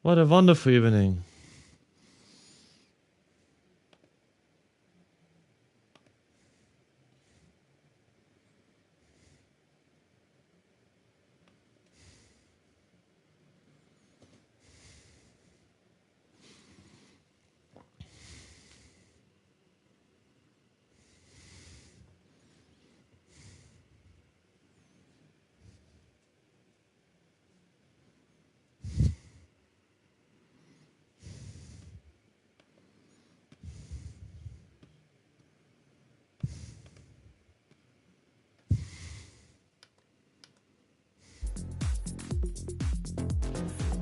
What a wonderful evening.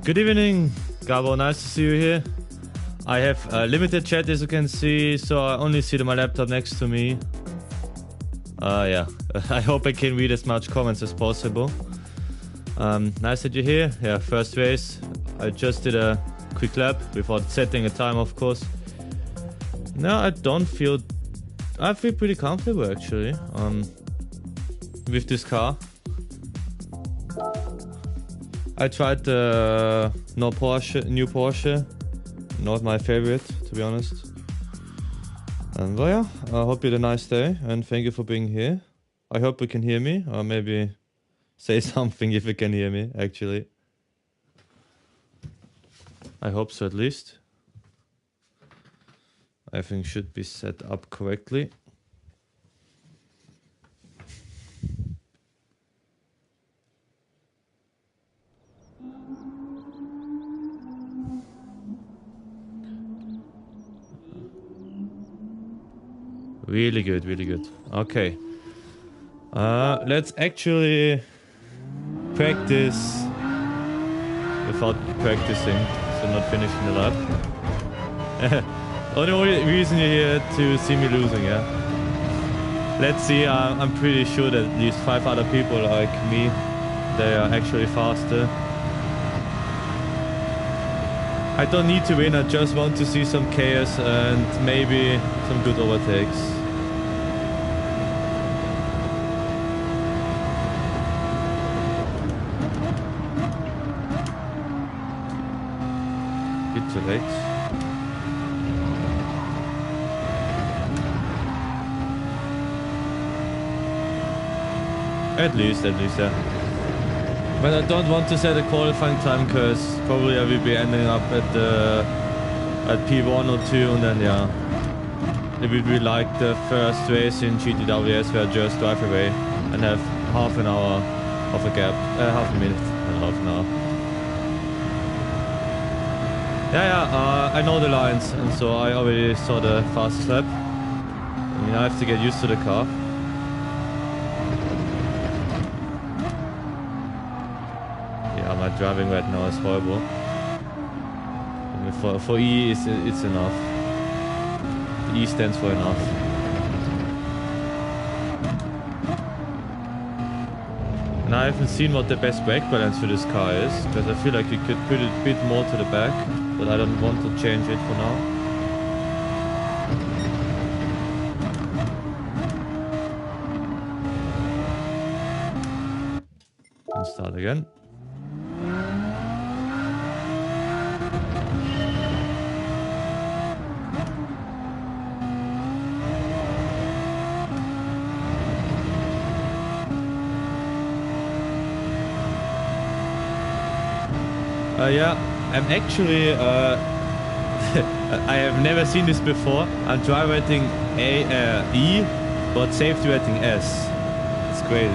Good evening, Gabo, nice to see you here. I have a limited chat as you can see, so I only see my laptop next to me. Yeah, I hope I can read as much comments as possible. Nice that you're here. Yeah, first race. I just did a quick lap without setting a time, of course. No, I feel pretty comfortable actually with this car. I tried the new Porsche, not my favorite to be honest. And well, yeah, I hope you had a nice day and thank you for being here. I hope you can hear me, or maybe say something if you can hear me actually. I hope so at least. Everything should be set up correctly. Really good, really good. Okay. Let's actually practice without practicing, so not finishing the lap. The only reason you're here to see me losing, yeah? Let's see, I'm pretty sure that at least 5 other people like me, they are actually faster. I don't need to win, I just want to see some chaos and maybe some good overtakes. Bit too late. At least, yeah. But I don't want to set a qualifying time because probably I will be ending up at P1 or 2 and then yeah. It will be like the first race in GTWS where I just drive away and have half an hour of a gap, half a minute and half an hour. Yeah, I know the lines and so I already saw the fastest lap. I mean, I have to get used to the car. My driving right now is horrible. I mean, for E, it's enough. E stands for enough. And I haven't seen what the best brake balance for this car is, because I feel like you could put it a bit more to the back, but I don't want to change it for now. And start again. Yeah, I'm actually, I have never seen this before. I'm drive rating E, but safety rating S. It's crazy.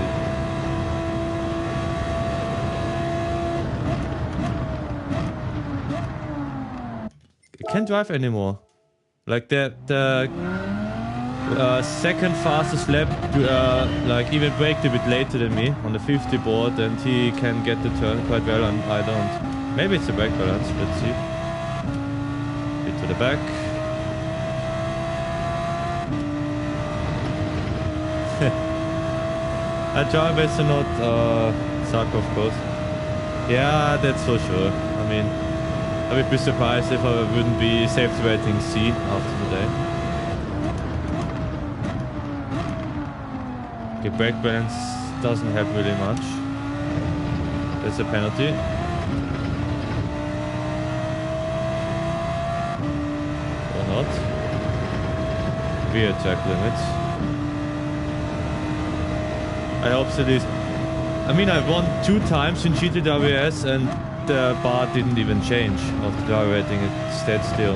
I can't drive anymore. Like the second fastest lap, like even braked a bit later than me on the 50 board, and he can get the turn quite well, and I don't. Maybe it's a brake balance, let's see. Bit to the back. I try best to not suck, of course. Yeah, that's for sure. I mean, I would be surprised if I wouldn't be safety rating C after today. Okay, brake balance doesn't help really much. That's a penalty. Or not. Rear track limits. I hope so this. I mean, I won 2 times in GTWS and the bar didn't even change of the driver rating, it stayed still.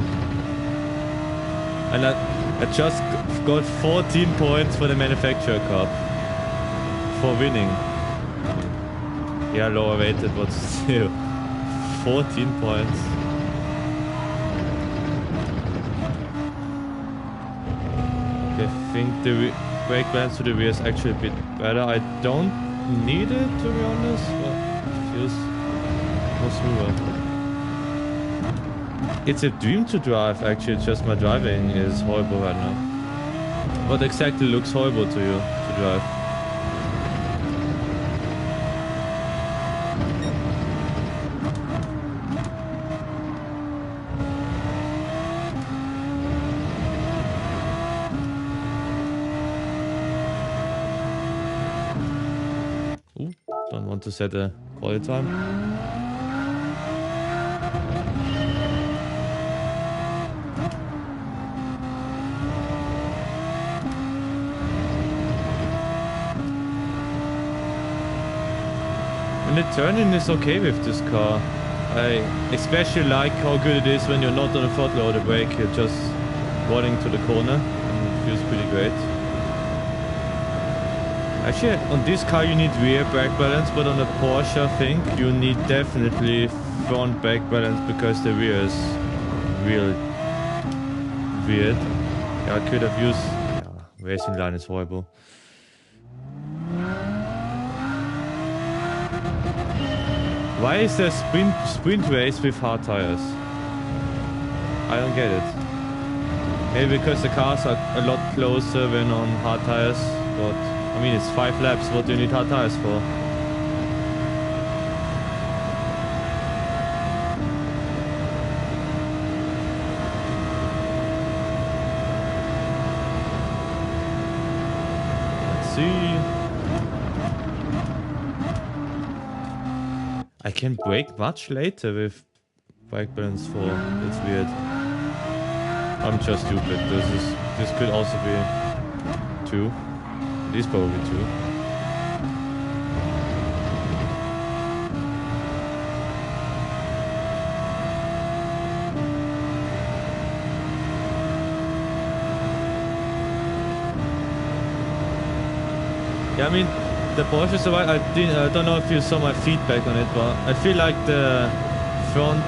And I just got 14 points for the manufacturer cup for winning. Yeah, lower rated, but still 14 points. Okay, I think the brake balance to the rear is actually a bit better. I don't need it, to be honest, but it feels more smoother. It's a dream to drive, actually. It's just my driving is horrible right now. What exactly looks horrible to you to drive? Ooh, don't want to set a quality time. And the turning is okay with this car. I especially like how good it is when you're not on a throttle loader brake, you're just rolling to the corner and it feels pretty great. Actually, on this car you need rear brake balance, but on the Porsche I think you need definitely front brake balance because the rear is real weird. Yeah, I could have used... Yeah, racing line is horrible. Why is there sprint race with hard tires? I don't get it. Maybe because the cars are a lot closer when on hard tires, but I mean it's 5 laps, what do you need hard tires for? Let's see. I can brake much later with brake balance 4. It's weird. I'm just stupid. This could also be 2. It is probably 2. Yeah, I mean, the Porsche is alright. I don't know if you saw my feedback on it, but I feel like the front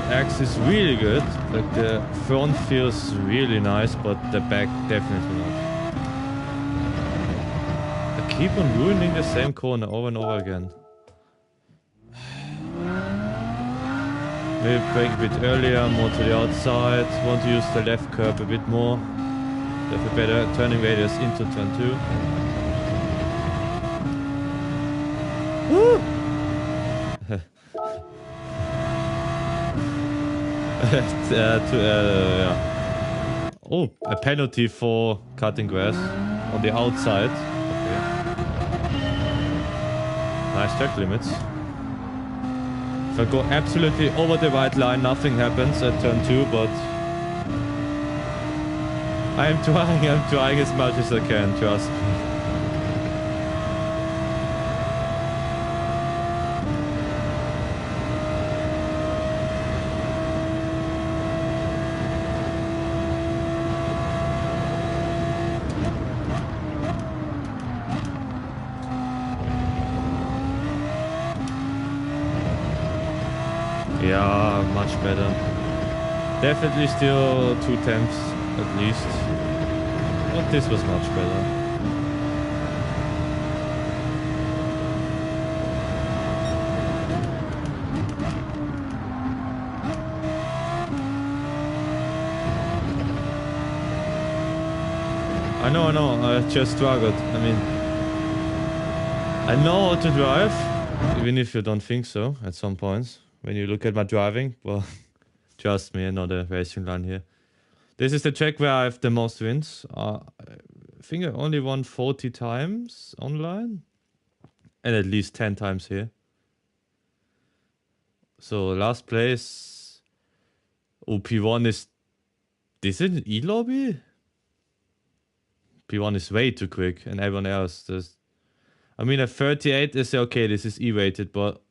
axle is really good. Like the front feels really nice, but the back definitely not. I keep on ruining the same corner over and over again. Maybe brake a bit earlier, more to the outside. Want to use the left curb a bit more. Have a better turning radius into turn 2. Woo! Yeah. Oh, a penalty for cutting grass on the outside. Okay. Nice track limits. If I go absolutely over the white line, nothing happens at turn 2, but I'm trying as much as I can, trust me. Yeah, much better. Definitely still 2 tenths at least. But this was much better. I know, I just struggled. I mean, I know how to drive, even if you don't think so at some points. When you look at my driving, well, trust me, I'm not a racing line here. This is the track where I have the most wins. I think I only won 40 times online. And at least 10 times here. So last place. Oh, P1 is... Is it an E-lobby? P1 is way too quick. And everyone else does... I mean, a 38 is okay, this is E-rated, but...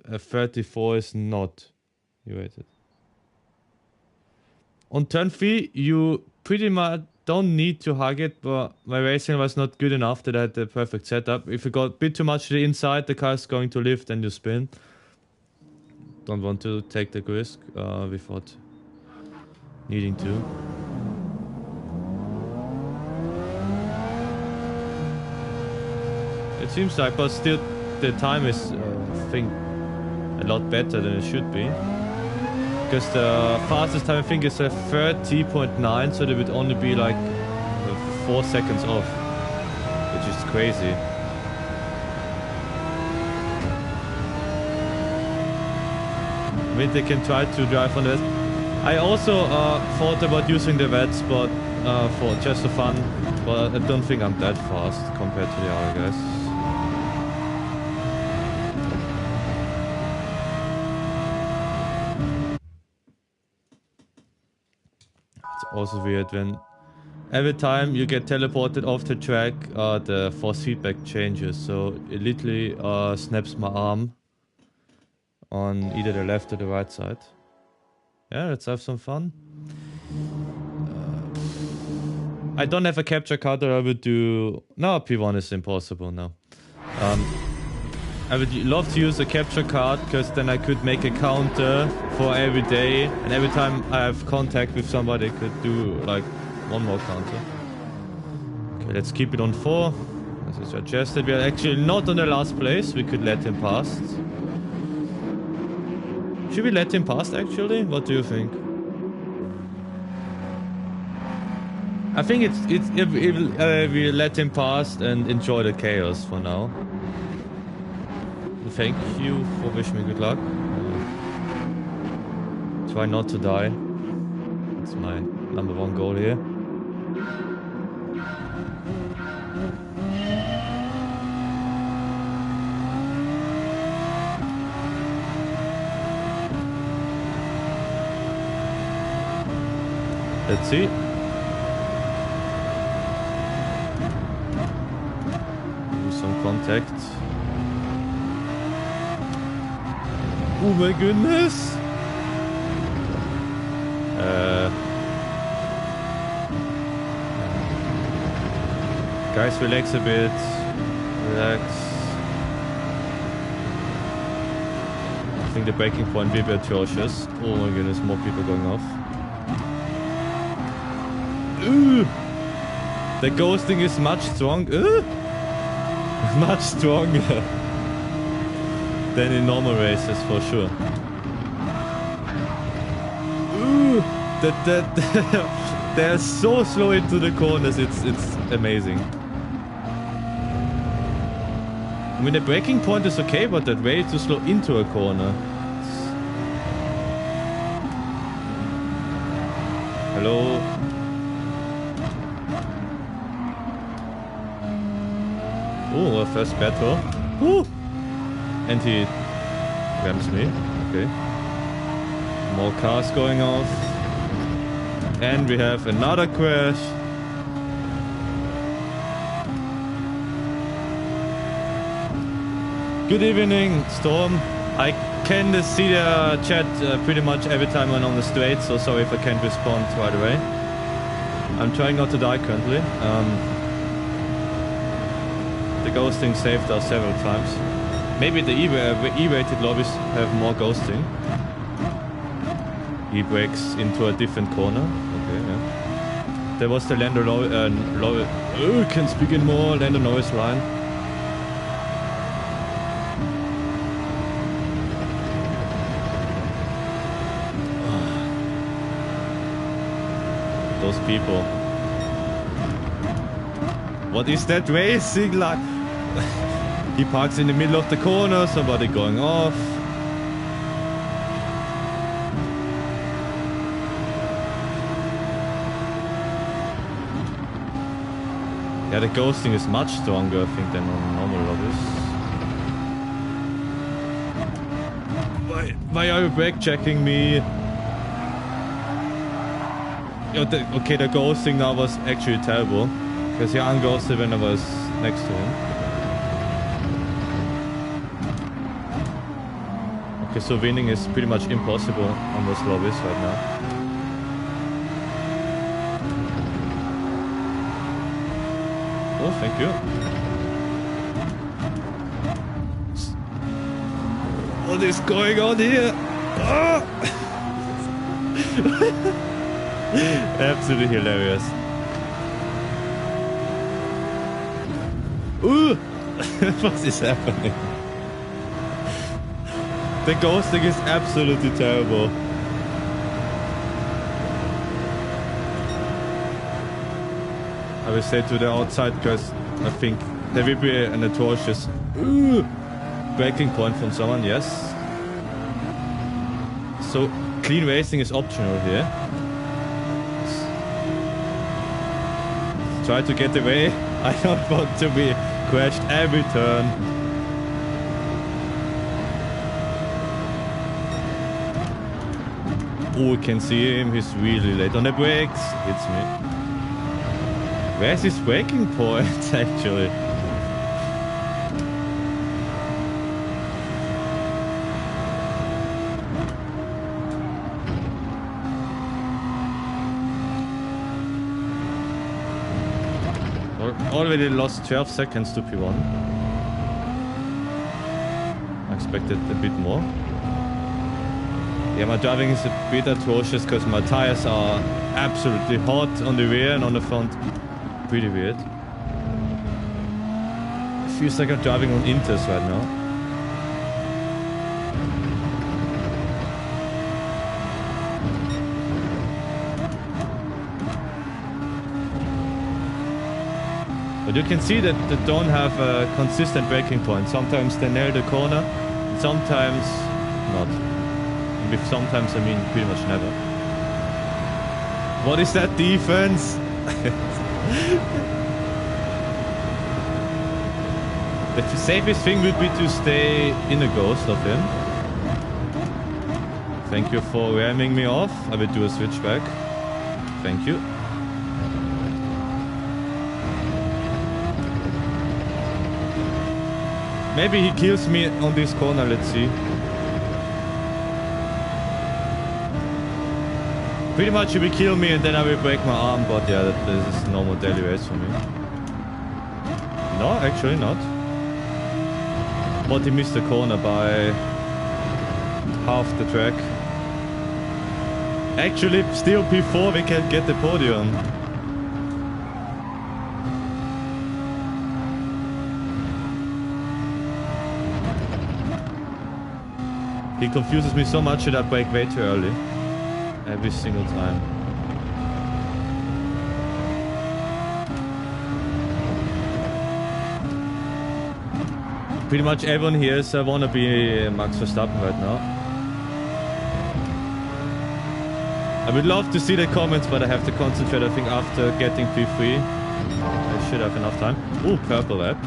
A 34 is not E-rated. On turn 3, you pretty much don't need to hug it, but my racing was not good enough that I had the perfect setup. If you got a bit too much to the inside, the car is going to lift and you spin. Don't want to take the risk without needing to. It seems like, but still the time is, I think, a lot better than it should be. Because the fastest time I think is a 30.9, so they would only be like 4 seconds off, which is crazy. I mean, they can try to drive on this. I also thought about using the VETs, but for just for fun, but I don't think I'm that fast compared to the other guys. Also weird when every time you get teleported off the track, the force feedback changes, so it literally snaps my arm on either the left or the right side. Yeah, let's have some fun. I don't have a capture card, or I would do... No, P1 is impossible now. I would love to use a capture card, because then I could make a counter for every day, and every time I have contact with somebody I could do like one more counter. Okay, let's keep it on 4. As I suggested, we are actually not on the last place, we could let him past. Should we let him past actually? What do you think? I think if we let him past and enjoy the chaos for now. Thank you for wishing me good luck. Try not to die. That's my #1 goal here. Let's see. Do some contact. Oh my goodness! Guys, relax a bit. Relax. I think the breaking point will be atrocious. Oh my goodness, more people going off. Ooh! The ghosting is much stronger. Much stronger than in normal races, for sure. Ooh! They're so slow into the corners, it's amazing. I mean, the braking point is okay, but that way too slow into a corner. Hello? Oh, our first battle. Woo! And he rams me. Okay. More cars going off. And we have another crash. Good evening, Storm. I can see the chat pretty much every time I'm on the straight, so sorry if I can't respond right away. I'm trying not to die currently. The ghosting saved us several times. Maybe the E-rated lobbies have more ghosting. He breaks into a different corner. Okay, yeah. There was the Lando can speak in more, Lando Norris line. Those people. What is that racing like? He parks in the middle of the corner, somebody going off. Yeah, the ghosting is much stronger, I think, than on normal lobbies. Why are you brake checking me? Okay, the ghosting now was actually terrible. Because he unghosted when I was next to him. Okay, so winning is pretty much impossible on those lobbies right now. Oh, thank you. What is going on here? Oh! Absolutely hilarious. Ooh! What is happening? The ghosting is absolutely terrible. I will stay to the outside because I think there will be an atrocious breaking point from someone, yes. So clean racing is optional here. Try to get away. I don't want to be crashed every turn. Oh, we can see him. He's really late on the brakes. Hits me. Where's his braking point, actually? Already lost 12 seconds to P1. I expected a bit more. Yeah, my driving is a bit atrocious because my tires are absolutely hot on the rear and on the front. Pretty weird. It feels like I'm driving on Inters right now. But you can see that they don't have a consistent braking point. Sometimes they nail the corner, sometimes not. And with sometimes I mean pretty much never. What is that defense? The safest thing would be to stay in the ghost of him. Thank you for ramming me off. I will do a switchback. Thank you. Maybe he kills me on this corner, let's see. Pretty much he will kill me and then I will break my arm, but yeah, this is normal daily race for me. No, actually not. But he missed the corner by half the track. Actually, still P4 we can get the podium. He confuses me so much that I brake way too early. Every single time. Pretty much everyone here is wanna be Max Verstappen right now. I would love to see the comments, but I have to concentrate, I think, after getting P3. I should have enough time. Ooh, purple lap.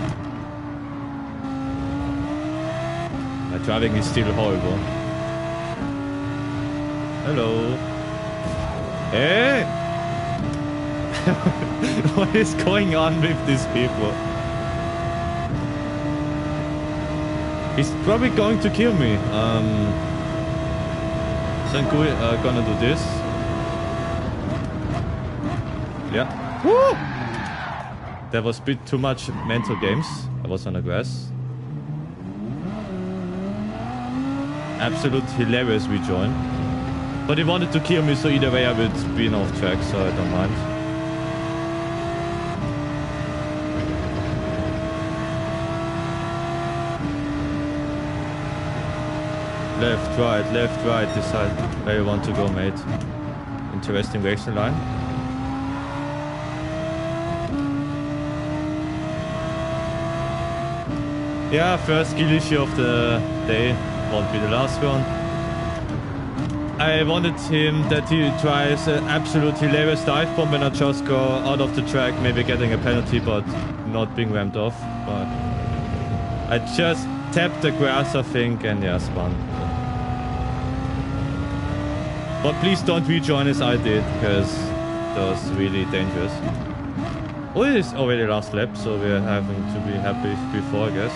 My driving is still horrible. Hello. Hey! What is going on with these people? He's probably going to kill me. So I'm gonna do this. Yeah. Woo! There was a bit too much mental games. I was on the grass. Absolute hilarious rejoin. But he wanted to kill me, so either way I would be off track, so I don't mind. Left, right, decide where you want to go, mate. Interesting racing line. Yeah, first skill issue of the day. Won't be the last one. I wanted him that he tries an absolute hilarious dive bomb when I just go out of the track, maybe getting a penalty, but not being rammed off. But I just tapped the grass, I think, and yeah, spun. But please don't rejoin as I did, because that was really dangerous. Oh, it is already last lap, so we're having to be happy before, I guess.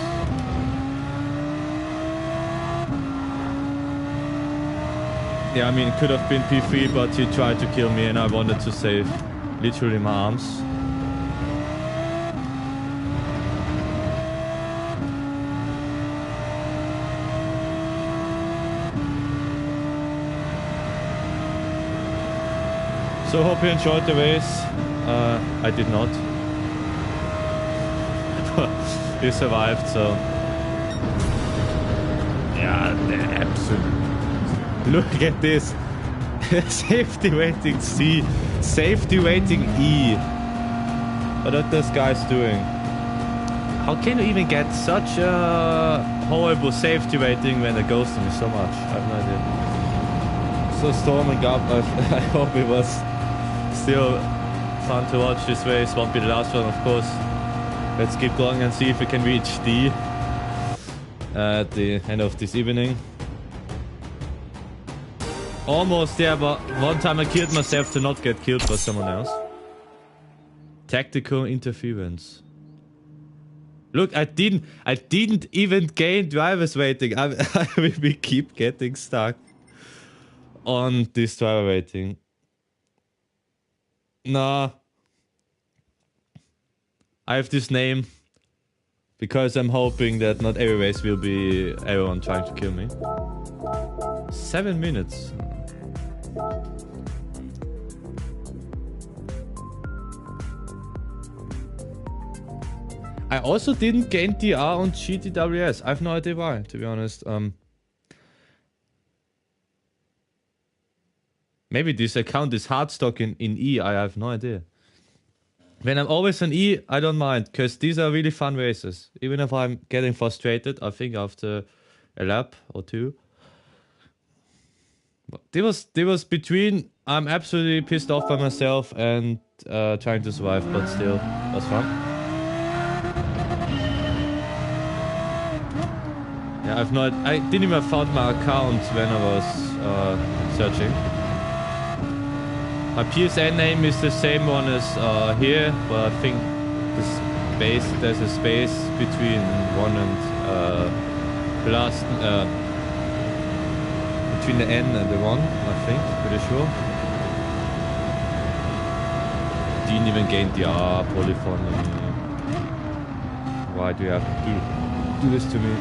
Yeah, I mean, it could have been P3, but he tried to kill me and I wanted to save literally my arms. So hope you enjoyed the race. I did not. He survived, so... Yeah, the absolute... Look at this. Safety rating C. Safety rating E. What are those guys doing? How can you even get such a horrible safety rating when they're ghosting me so much? I have no idea. So storming up. I hope it was still fun to watch this race. Won't be the last one, of course. Let's keep going and see if we can reach D at the end of this evening. Almost there, but one time I killed myself to not get killed by someone else. Tactical interference. Look, I didn't even gain driver's rating. We keep getting stuck on this driver rating. Nah. I have this name because I'm hoping that not every race will be everyone trying to kill me. 7 minutes. I also didn't gain DR on GTWS. I have no idea why, to be honest. Maybe this account is hard stock in E. I have no idea. When I'm always on E, I don't mind, because these are really fun races. Even if I'm getting frustrated, I think after a lap or two. There was between I'm absolutely pissed off by myself and trying to survive, but still, that's fun. Yeah, I didn't even found my account when I was searching. My PSN name is the same one as here, but I think there's a space between one and last between the N and the 1, I think, pretty sure. Didn't even gain the R, polyphony. Why do you have to do this to me?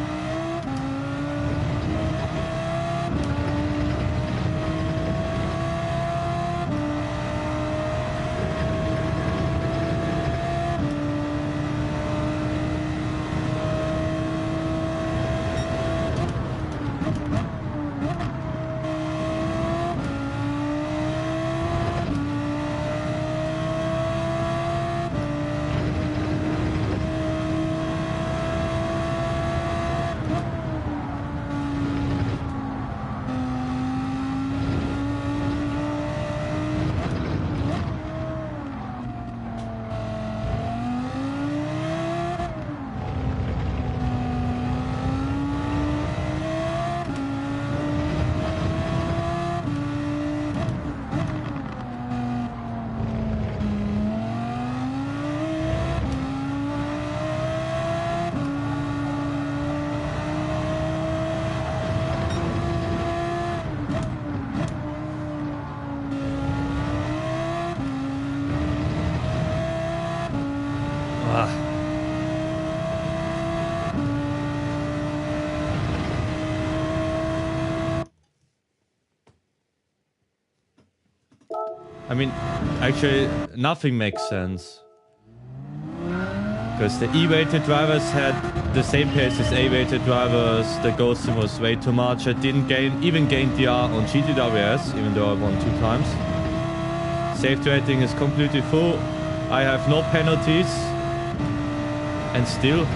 I mean, actually, nothing makes sense. Because the E-weighted drivers had the same pace as A-weighted drivers, the ghosting was way too much. I didn't even gain DR on GTWS, even though I won 2 times. Safety rating is completely full. I have no penalties. And still,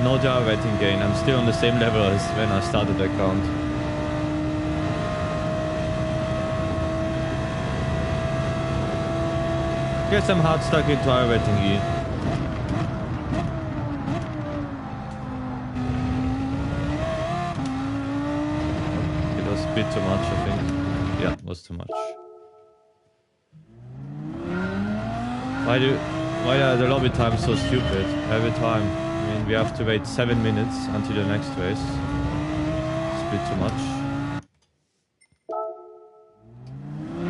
no driver rating gain. I'm still on the same level as when I started the account. Guess I'm hard stuck in driver rating E. It was a bit too much, I think. Yeah, it was too much. Why are the lobby times so stupid? Every time. I mean, we have to wait 7 minutes until the next race. It's a bit too much.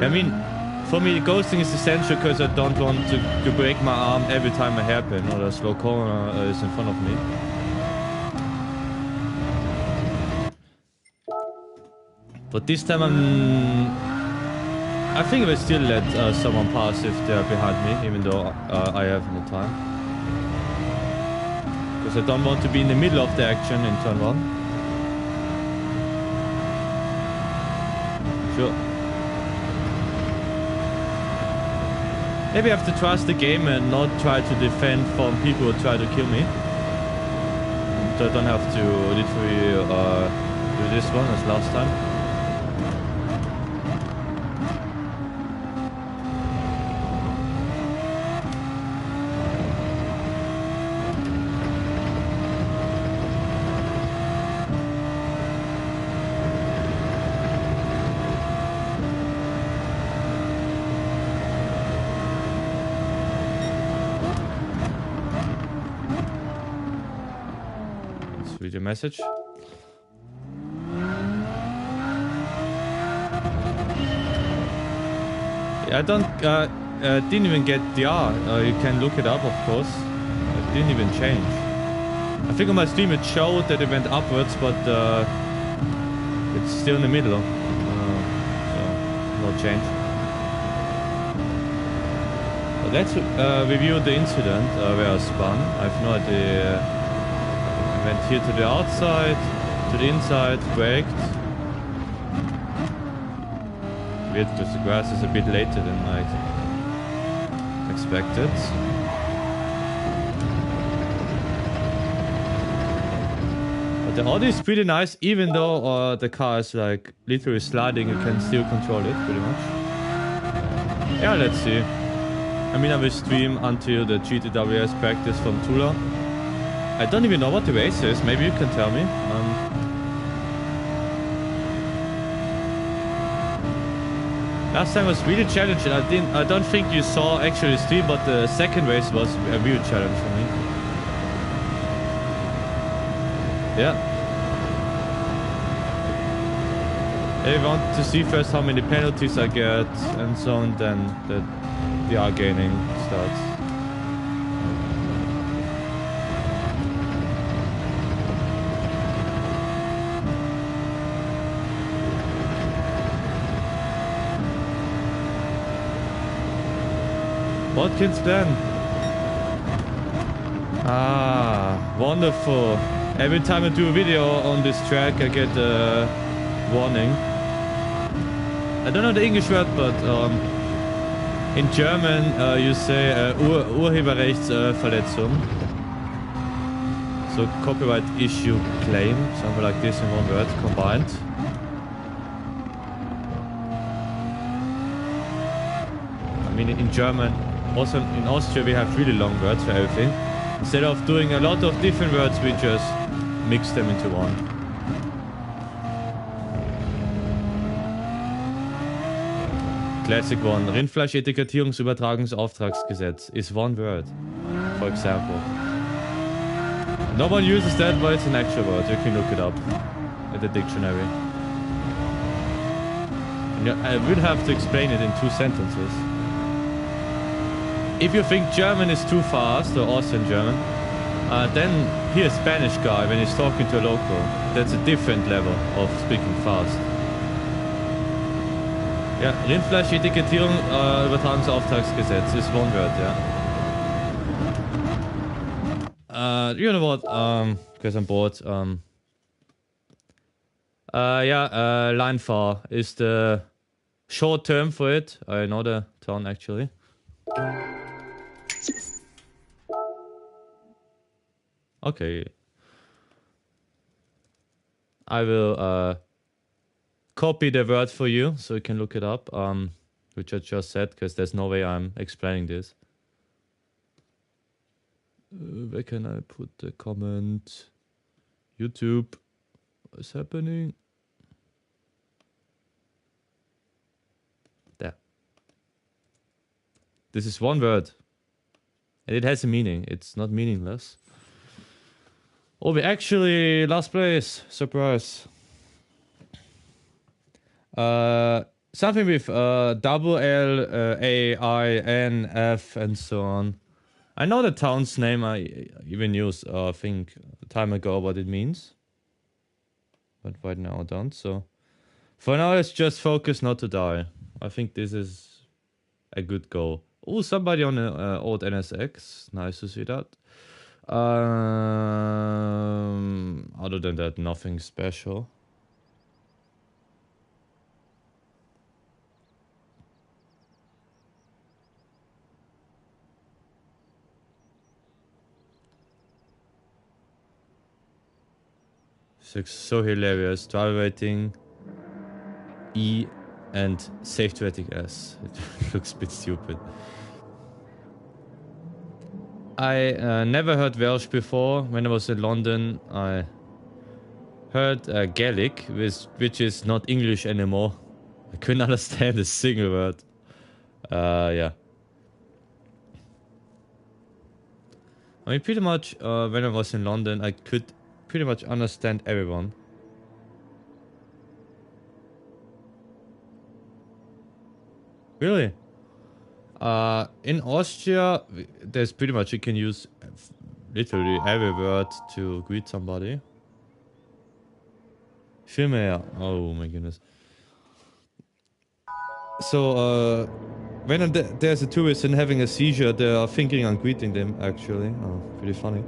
I mean, for me, ghosting is essential because I don't want to break my arm every time a hairpin or a slow corner is in front of me. But this time I think I will still let someone pass if they're behind me, even though I have no time. Because I don't want to be in the middle of the action in turn 1. Sure. Maybe I have to trust the game and not try to defend from people who try to kill me. So I don't have to literally do this one as last time. Read your message. I didn't even get the R. You can look it up, of course. It didn't even change. I think on my stream it showed that it went upwards, but it's still in the middle. So no change. But let's review the incident where I spun. I have no idea. Went here to the outside, to the inside, braked. Weird because the grass is a bit later than I expected. But the audio is pretty nice, even though the car is like literally sliding, you can still control it pretty much. Yeah, let's see. I mean, I will stream until the GTWS practice from Tula. I don't even know what the race is. Maybe you can tell me. Last time was really challenging. I don't think you saw actually the stream, but the second race was a real challenge for me. Yeah. I want to see first how many penalties I get and so on, then the R gaining starts. Watkins Ben. Ah, wonderful. Every time I do a video on this track, I get a warning. I don't know the English word, but in German you say Urheberrechtsverletzung. So copyright issue claim, something like this in one word combined. I mean, in German. Also in Austria we have really long words for everything. Instead of doing a lot of different words, we just mix them into one. Classic one. Rindfleischetikettierungsübertragungsauftragsgesetz is one word, for example. No one uses that, but it's an actual word. You can look it up at the dictionary. And I would have to explain it in 2 sentences. If you think German is too fast, or Austrian German, then hear a Spanish guy when he's talking to a local. That's a different level of speaking fast. Ja, Rindfleischetikettierung, Übertragungsauftragsgesetz is one word, yeah. You know what? Because I'm bored. Line far is the short term for it. I know the town actually. Okay. I will copy the word for you so you can look it up, which I just said, because there's no way I'm explaining this. Where can I put the comment? YouTube. What's happening? There. This is one word. And it has a meaning. It's not meaningless. Oh, we actually last place. Surprise. Something with double L, A, I, N, F, and so on. I know the town's name. I even used, I think, a time ago what it means. But right now I don't, so... For now, let's just focus not to die. I think this is a good goal. Oh, somebody on the old NSX. Nice to see that. Other than that, nothing special. So hilarious. Driver rating E and safety rating S. It looks a bit stupid. I never heard Welsh before. When I was in London, I heard Gaelic, which is not English anymore. I couldn't understand a single word. Yeah. I mean, pretty much when I was in London, I could pretty much understand everyone. Really? In Austria, there's pretty much, you can use literally every word to greet somebody. Viel mehr. Oh my goodness. So, when there's a tourist and having a seizure, they are thinking on greeting them, actually. Oh, pretty funny.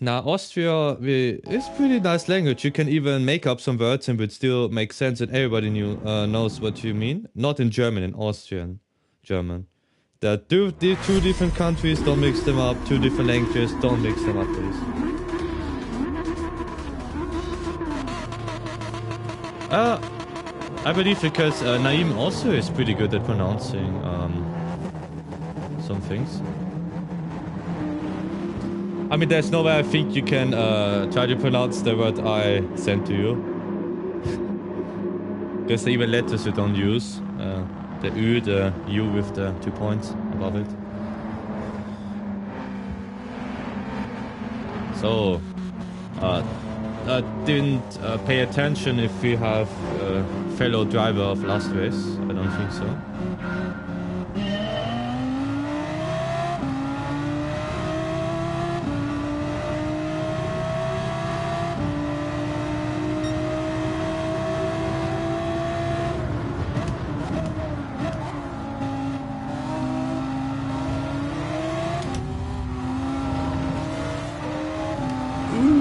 Now, Austria is pretty nice language. You can even make up some words and it still make sense and everybody knows what you mean. Not in German, in Austrian German. There are two different countries, don't mix them up. Two different languages, don't mix them up, please. I believe because Naeem also is pretty good at pronouncing some things. I mean, there's no way I think you can try to pronounce the word I sent to you. There's even letters you don't use. The U, the U with the 2 points above it. So, I didn't pay attention if we have a fellow driver of last race. I don't think so.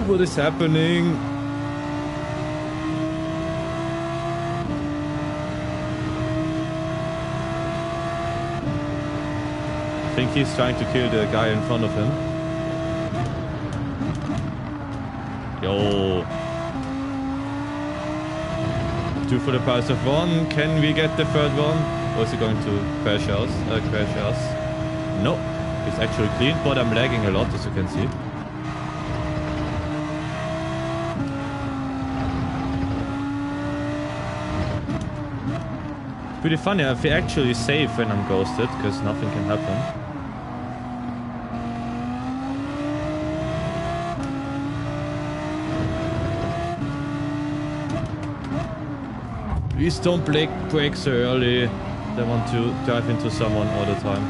What is happening? I think he's trying to kill the guy in front of him. Yo. 2 for the price of 1. Can we get the third one? Or is he going to crash us? No. It's actually clean, but I'm lagging a lot, as you can see. Pretty funny, I feel actually safe when I'm ghosted, because nothing can happen. Please don't brake so early. They want to drive into someone all the time.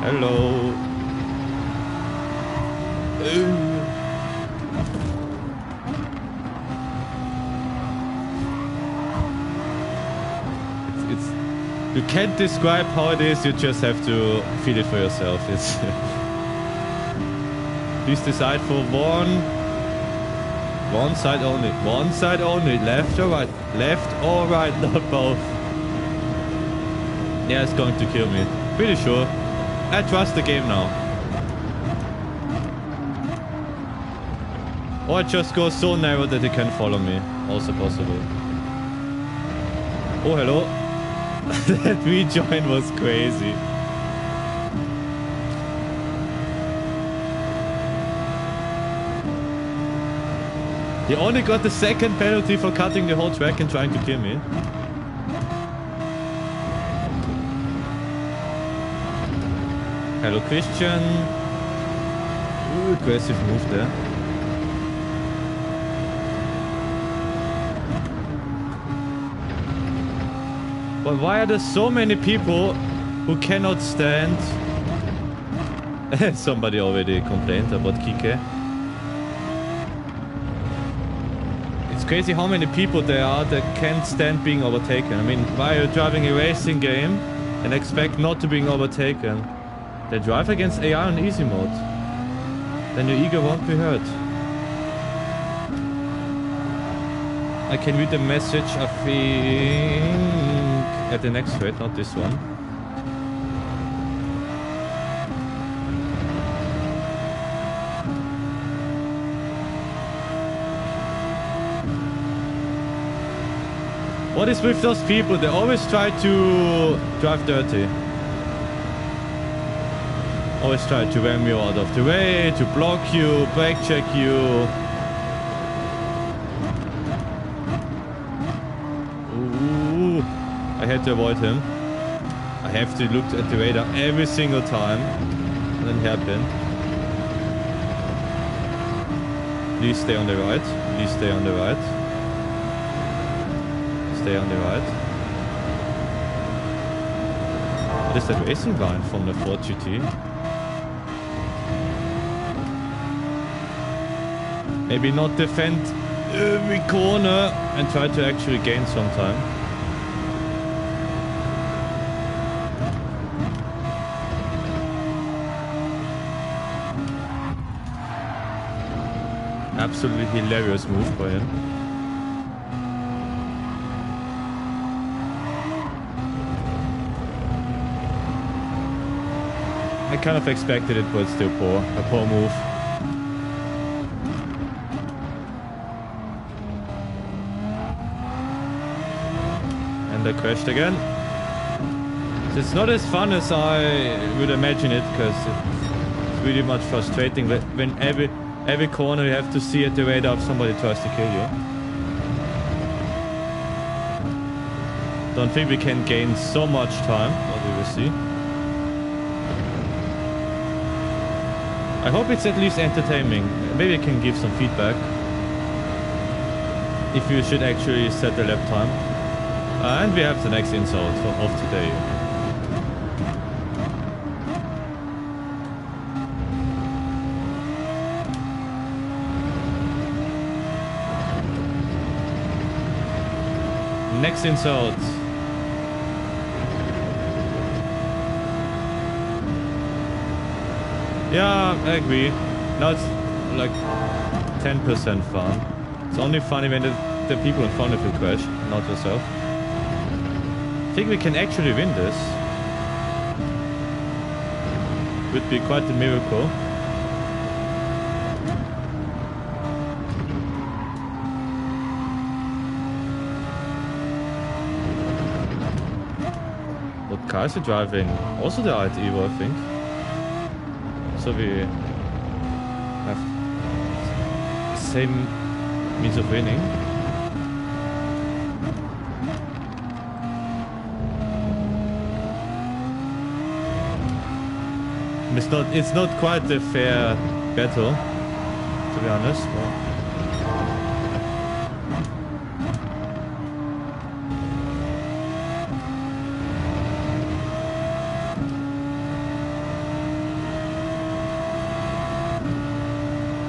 Hello. You can't describe how it is, you just have to feel it for yourself. It's please decide for one side only. One side only. Left or right? Left or right, not both. Yeah, it's going to kill me. Pretty sure. I trust the game now. Or I just go so narrow that he can follow me. Also possible. Oh, hello. That rejoin was crazy. He only got the second penalty for cutting the whole track and trying to kill me. Hello, Christian. Ooh, aggressive move there. But why are there so many people who cannot stand? Somebody already complained about Kike. It's crazy how many people there are that can't stand being overtaken. I mean, why are you driving a racing game and expect not to being overtaken? They drive against AI on easy mode. Then your ego won't be hurt. I can read the message, I think, at the next thread, not this one. What is with those people? They always try to drive dirty. Always try to ram you out of the way, to block you, brake check you. Ooh, I had to avoid him. I have to look at the radar every single time. Nothing happened. Please stay on the right. Please stay on the right. Stay on the right. What is that racing line from the Ford GT? Maybe not defend every corner and try to actually gain some time. Absolutely hilarious move by him. I kind of expected it, but still poor. A poor move. And I crashed again. It's not as fun as I would imagine it, because it's really much frustrating when every corner you have to see at the radar if somebody tries to kill you. Don't think we can gain so much time, but we will see. I hope it's at least entertaining. Maybe I can give some feedback. If you should actually set the lap time. And we have the next insult of today. Next insult. Yeah, I agree. Now it's like 10% fun. It's only funny when the people in front of you crash, not yourself. I think we can actually win this. Would be quite a miracle. What car is he driving? Also the Alt Evo, I think. So we have the same means of winning. It's not quite a fair battle, to be honest. Well,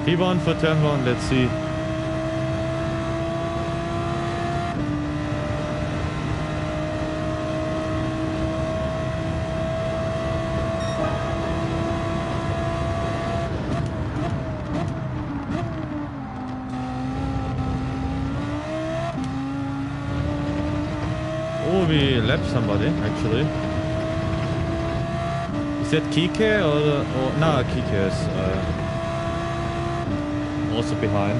P1 for turn 1, let's see. Oh, we lapped somebody, actually. Is that Kike or no, Kike is... also behind.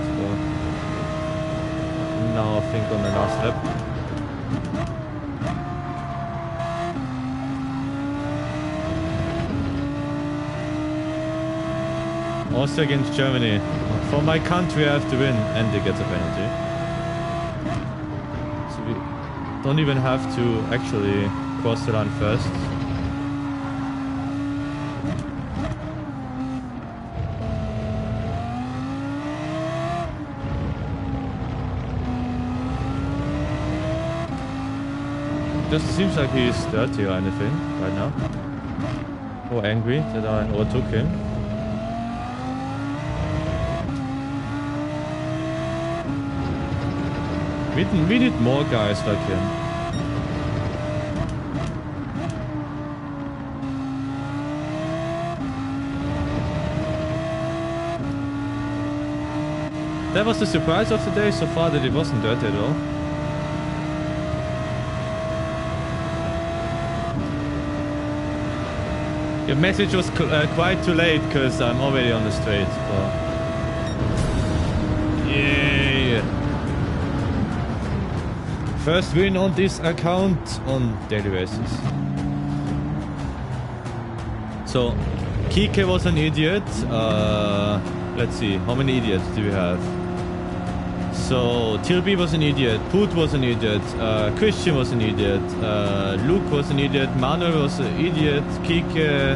Now I think on the last lap. Also against Germany. For my country I have to win and they get a penalty. So we don't even have to actually cross the line first. Just seems like he's dirty or anything right now. Or angry that I overtook him. We need more guys like him. That was the surprise of the day so far, that it wasn't dirty at all. Your message was quite too late because I'm already on the straight. Yay! First win on this account on daily basis. So, Kike was an idiot. Let's see, how many idiots do we have? So, Tilby was an idiot, Put was an idiot, Christian was an idiot, Luke was an idiot, Manuel was an idiot, Kike,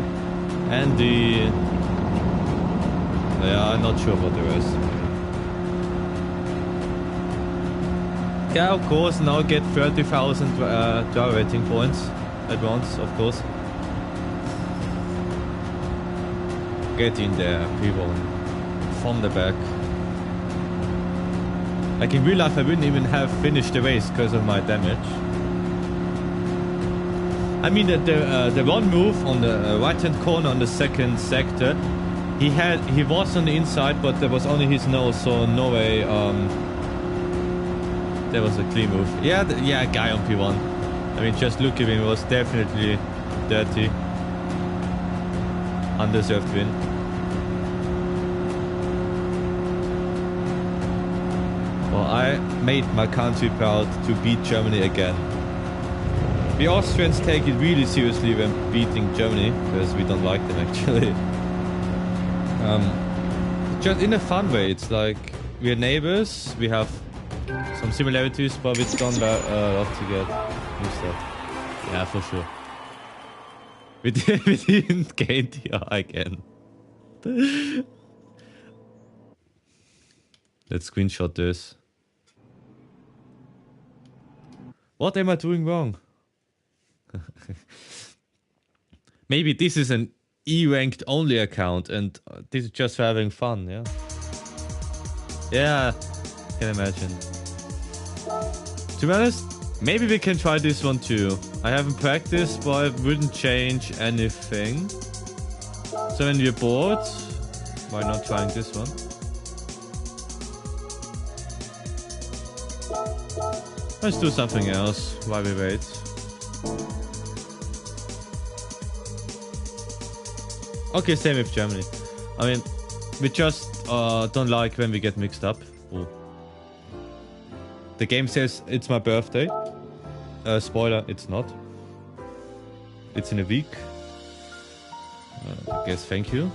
Andy. Yeah, I'm not sure about the rest. Yeah, of course, now get 30,000 driver rating points at once, of course. Get in there, people, from the back. Like in real life, I wouldn't even have finished the race because of my damage. I mean, the one move on the right-hand corner on the second sector, he was on the inside, but there was only his nose, so no way. That was a clean move. Yeah, yeah, guy on P1. I mean, just look at him. It was definitely dirty, undeserved win. Well, I made my country proud to beat Germany again. The Austrians take it really seriously when beating Germany, because we don't like them actually. Just in a fun way, it's like we're neighbors, we have some similarities, but we don't love to get new stuff. Yeah, for sure. We didn't gain TR again. Let's screenshot this. What am I doing wrong? Maybe this is an E-ranked only account and this is just for having fun, yeah? Yeah, can imagine. To be honest, maybe we can try this one too. I haven't practiced, but it wouldn't change anything. So when we're bored, why not trying this one? Let's do something else while we wait. Okay, same with Germany. I mean, we just don't like when we get mixed up. Ooh. The game says it's my birthday. Spoiler, it's not. It's in a week. I guess thank you.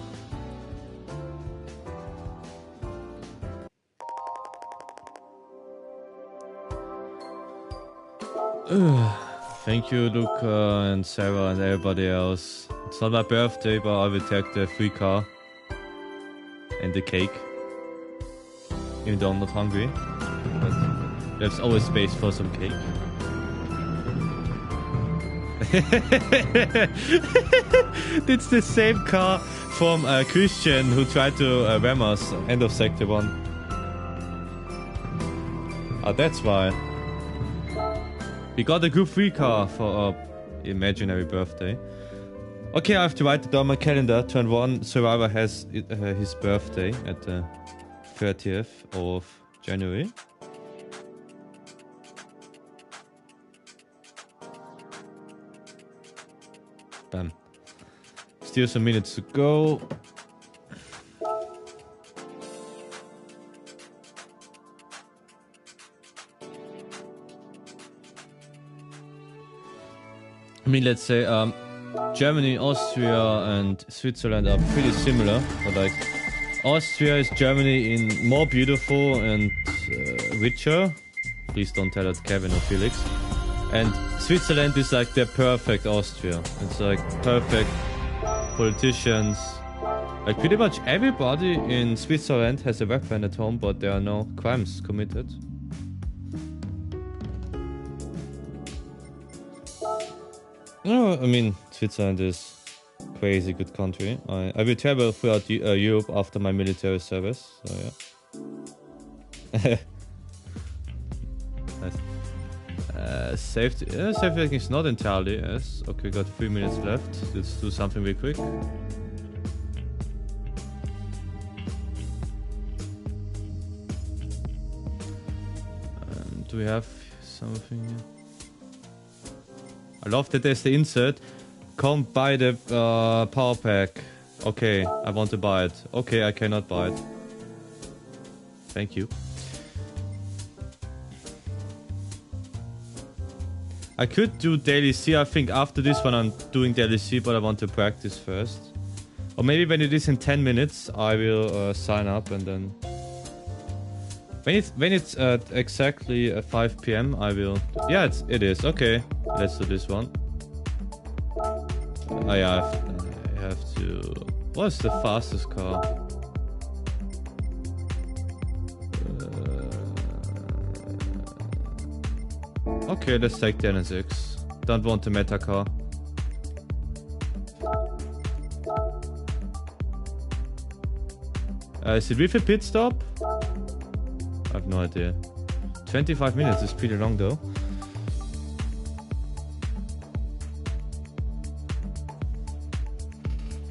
Thank you, Luca and Sarah and everybody else. It's not my birthday, but I will take the free car and the cake. Even though I'm not hungry, but there's always space for some cake. It's the same car from Christian who tried to ram us end of sector 1. Ah, that's why. We got a group 3 car for our imaginary birthday. Okay, I have to write it down my calendar. Turn 1, Survivor has his birthday at the 30th of January. Bam. Still some minutes to go. I mean, let's say Germany, Austria, and Switzerland are pretty similar. But like, Austria is Germany in more beautiful and richer. Please don't tell that Kevin or Felix. And Switzerland is like the perfect Austria. It's like perfect politicians. Like pretty much everybody in Switzerland has a weapon at home, but there are no crimes committed. No, I mean, Switzerland is a crazy good country. I will travel throughout Europe after my military service, so yeah. Nice. Safety is not entirely, yes. Okay, we got 3 minutes left. Let's do something real quick. Do we have something here? I love that there's the insert. Come buy the power pack. Okay, I want to buy it. Okay, I cannot buy it. Thank you. I could do daily C. I think after this one I'm doing daily C, but I want to practice first. Or maybe when it is in 10 minutes, I will sign up and then... When it's at exactly 5 PM, I will... Yeah, it is. Okay, let's do this one. I have to... What's the fastest car? Okay, let's take the NSX. Don't want the meta car. Is it with a pit stop? I have no idea. 25 minutes is pretty long though.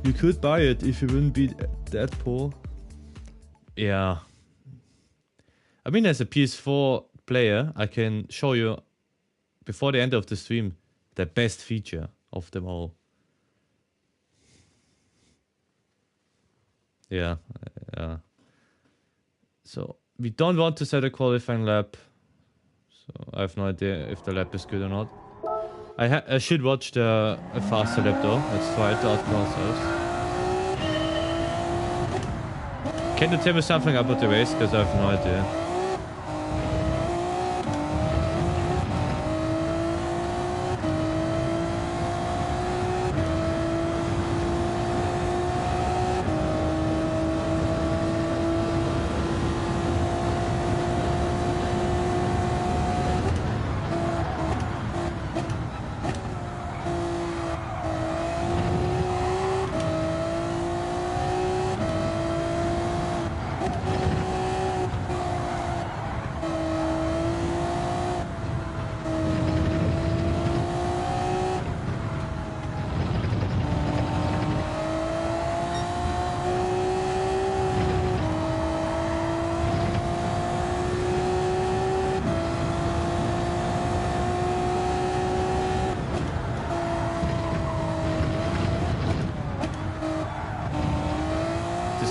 You could buy it if you wouldn't be that poor. Yeah. I mean, as a PS4 player, I can show you before the end of the stream the best feature of them all. Yeah. So we don't want to set a qualifying lap. So I have no idea if the lap is good or not. I should watch a faster lap though. Let's try it out for ourselves. Can you tell me something about the race? Because I have no idea.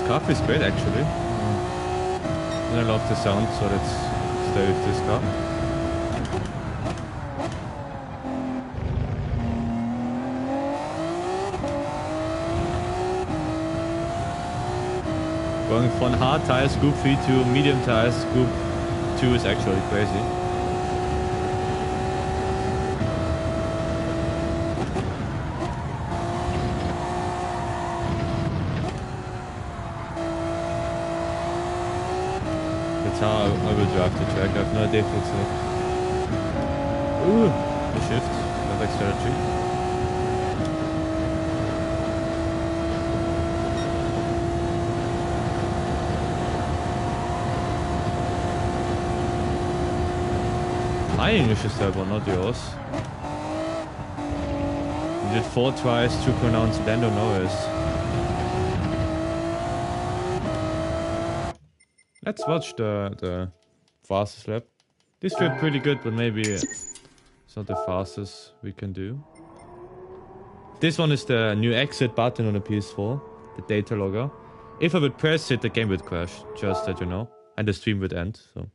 Car is great actually. And I love the sound, so let's stay with this car. Going from hard tires group 3 to medium tires group 2 is actually crazy. I will drive the track. I have no idea if it's like... Ooh, the shift. Perfect strategy. My English is terrible, not yours. You did 4 tries to pronounce Lando Norris. Let's watch the fastest lap. This feels pretty good, but maybe it's not the fastest we can do. This one is the new exit button on the PS4, the data logger. If I would press it, the game would crash, just that you know, and the stream would end. So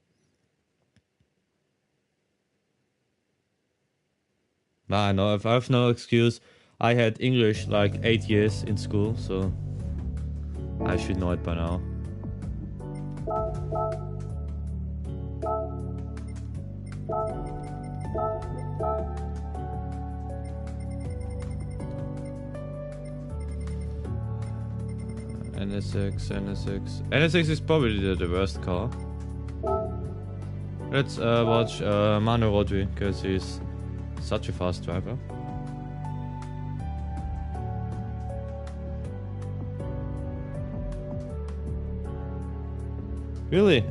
Nah, no, I have no excuse. I had English like 8 years in school, so I should know it by now. NSX is probably the worst car. Let's watch Manu Rodri, because he's such a fast driver. Really?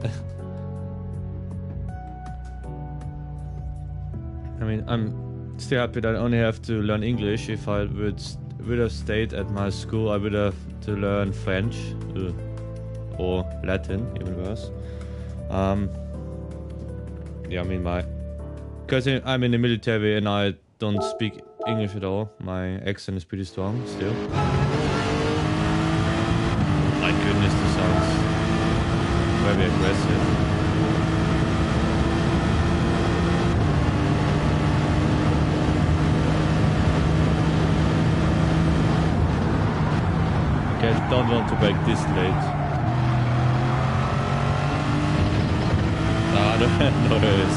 I mean, I'm still happy that I only have to learn English. If I would have stayed at my school, I would have to learn French or Latin, even worse. Yeah, I mean, because I'm in the military and I don't speak English at all. My accent is pretty strong still. My goodness, this sounds very aggressive. Okay, I don't want to break this late. No, it is.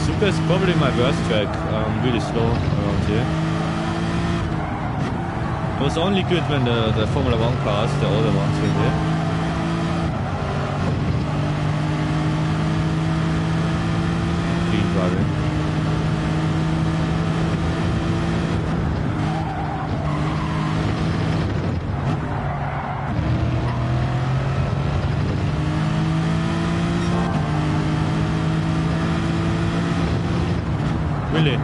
Super is probably my worst track. Really slow around here. It was only good when the Formula 1 cars, the older ones, were here. Clean driving. Really? I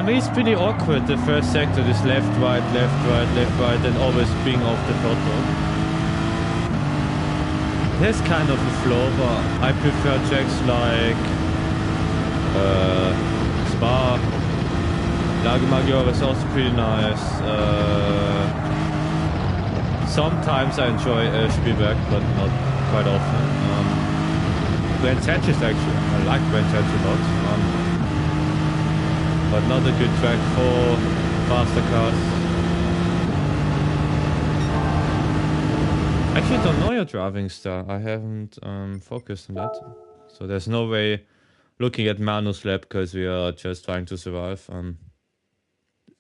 mean, it's pretty awkward, the first sector, this left, right, and always being off the throttle. There's kind of a flow, but I prefer tracks like Spa. Lago Maggiore is also pretty nice. Sometimes I enjoy Spielberg, but not quite often. Brands Hatch is actually, I like Brands Hatch a lot. But not a good track for faster cars. Actually, I don't know your driving style. I haven't focused on that. So there's no way looking at Manu's lap because we are just trying to survive.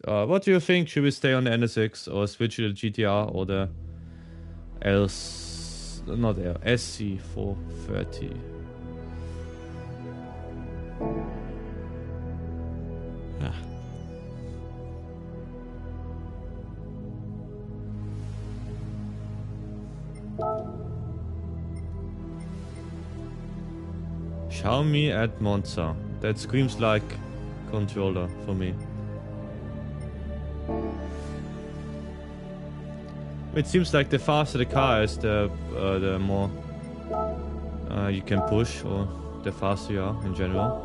What do you think? Should we stay on the NSX or switch to the GTR or the SC430? Xiaomi at Monza. That screams like controller for me. It seems like the faster the car is, the more you can push, or the faster you are in general.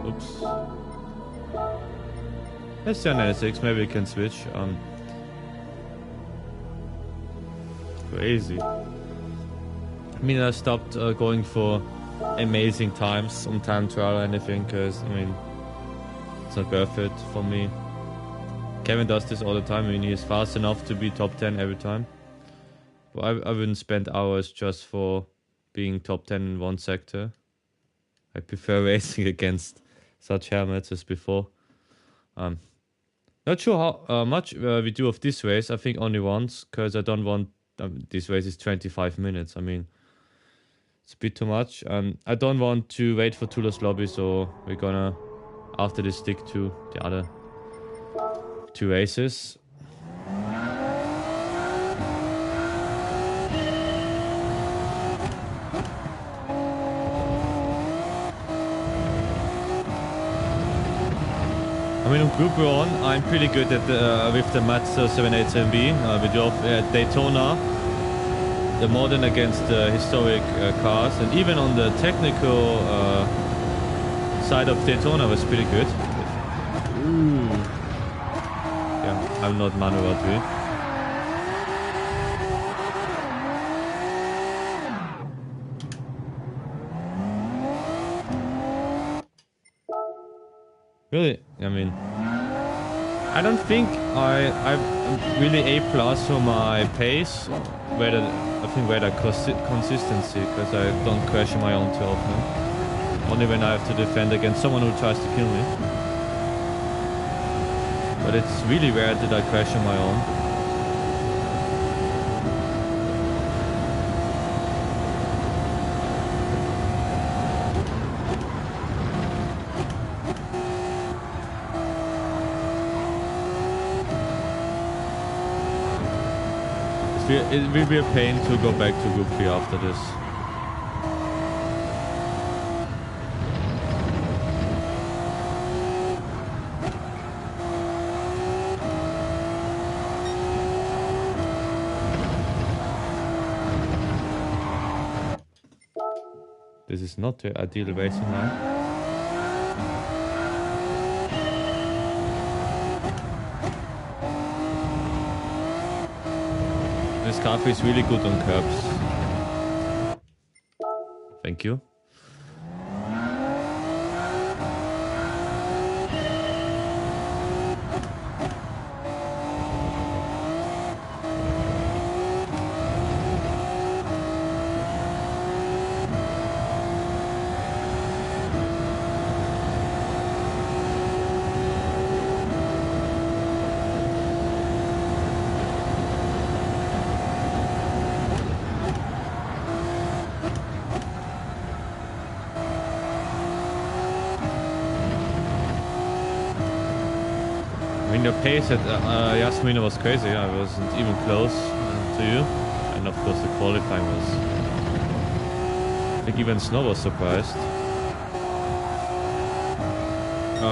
Oops. Let's see on NSX, maybe we can switch. Crazy. I mean, I stopped going for amazing times on time trial or anything, because, I mean, it's not worth it for me. Kevin does this all the time. I mean, he's fast enough to be top 10 every time. But I wouldn't spend hours just for being top 10 in one sector. I prefer racing against such helmets as before. Not sure how much we do of this race. I think only once, because I don't want... this race is 25 minutes. I mean, it's a bit too much. I don't want to wait for Tulla's lobby, so we're gonna, after this, stick to the other two races. I mean, on Group 1, I'm pretty good at with the Mazda 787B. We drove at Daytona, the modern against the historic cars, and even on the technical side of Daytona was pretty good. Ooh. Yeah, I'm not Manu Rodri. I don't think I'm really A plus for my pace, rather I think rather consistency, because I don't crash on my own too often. Only when I have to defend against someone who tries to kill me. But it's really rare that I crash on my own. It will be a pain to go back to Group 3 after this. This is not the ideal racing line. This car is really good on curbs. Thank you. The pace at Yasmina was crazy. I wasn't even close to you. And of course the qualifying was... I think even Snow was surprised.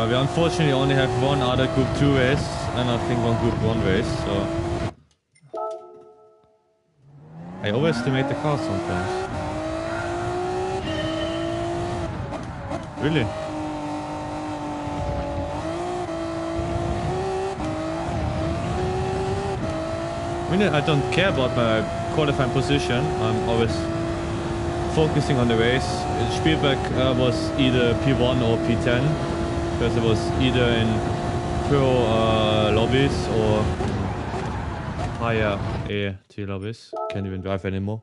We unfortunately only have one other Group 2 race and I think one Group 1 race, so... I overestimate the car sometimes. Really? I don't care about my qualifying position. I'm always focusing on the race. Spielberg was either P1 or P10 because it was either in pro lobbies or higher AT lobbies. Can't even drive anymore.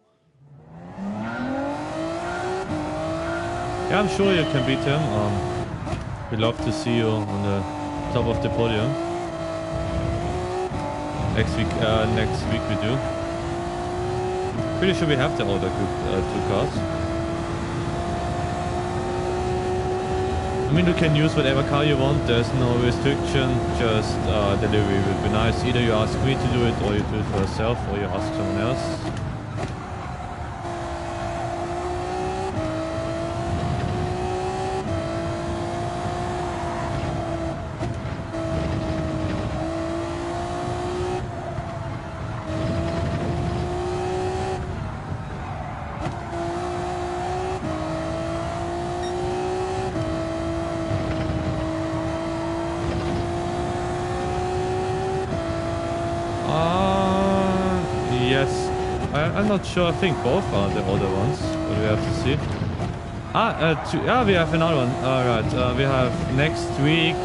Yeah, I'm sure you can beat him. We'd love to see you on the top of the podium. Next week we do. Pretty sure we have the other Group 2 cars. I mean, you can use whatever car you want. There's no restriction. Just delivery would be nice. Either you ask me to do it, or you do it for yourself, or you ask someone else. I'm not sure. I think both are the other ones, but we have to see. We have another one. Alright, we have next week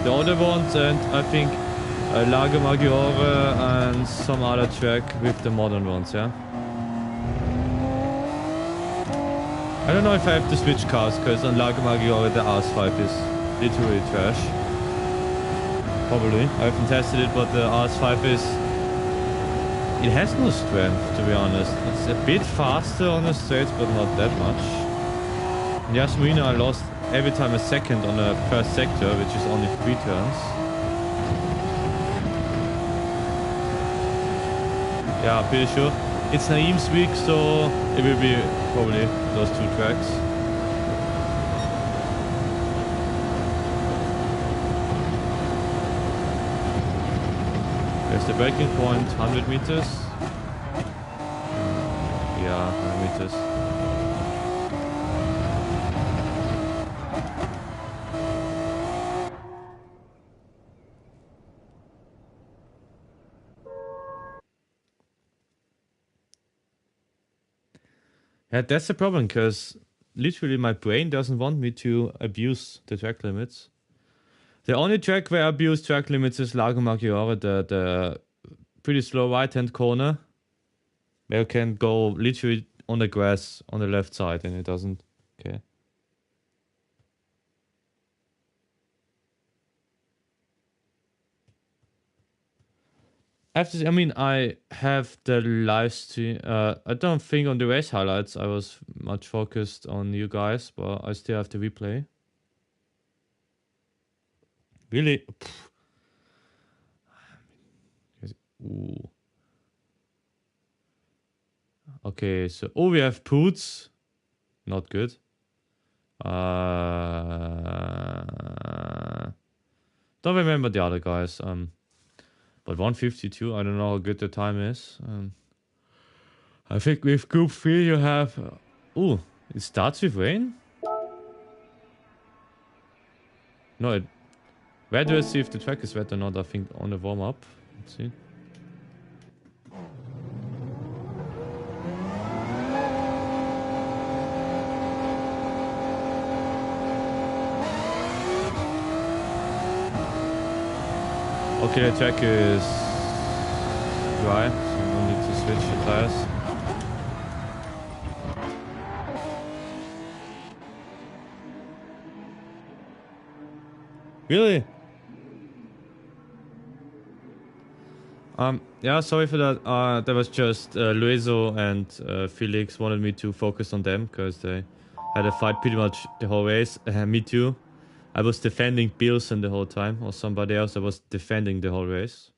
the other ones, and I think Lago Maggiore and some other track with the modern ones, yeah? I don't know if I have to switch cars, because on Lago Maggiore the RS5 is literally trash. Probably. I haven't tested it, but the RS5 is... It has no strength, to be honest. It's a bit faster on the straights, but not that much. In Yasmina I lost every time a second on the first sector, which is only 3 turns. Yeah, I'm pretty sure. It's Naeem's week, so it will be probably those 2 tracks. There's the breaking point, 100 meters. Yeah, 100 meters. Yeah, that's the problem, because literally my brain doesn't want me to abuse the track limits. The only track where I abuse track limits is Lago Maggiore, the pretty slow right-hand corner, where you can go literally on the grass on the left side and it doesn't care. I mean, I have the live stream. I don't think on the race highlights I was much focused on you guys, but I still have the replay. Really? Ooh. Okay, so we have Poots. Not good. Don't remember the other guys. But 152, I don't know how good the time is. I think with Group 3 you have... it starts with rain? No, where do I see if the track is wet or not? I think on the warm-up. Let's see. Okay, the track is dry, so we don't need to switch the tires. Really? Yeah, sorry for that. That was just Luiso and Felix wanted me to focus on them because they had a fight pretty much the whole race. Me too. I was defending Bilson the whole time, or somebody else that was defending the whole race.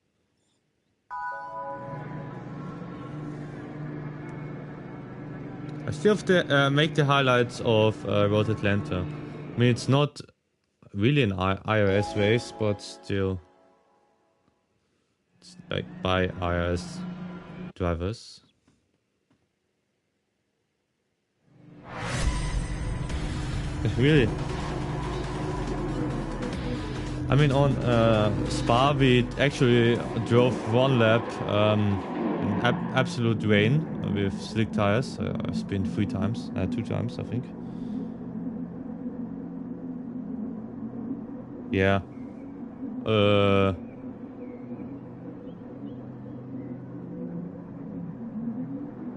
I still have to make the highlights of Road Atlanta. I mean, it's not really an IRS race, but still, it's like by IRS drivers. Really? I mean, on Spa we actually drove one lap in absolute rain with slick tires. I've spun 2 times, I think. Yeah.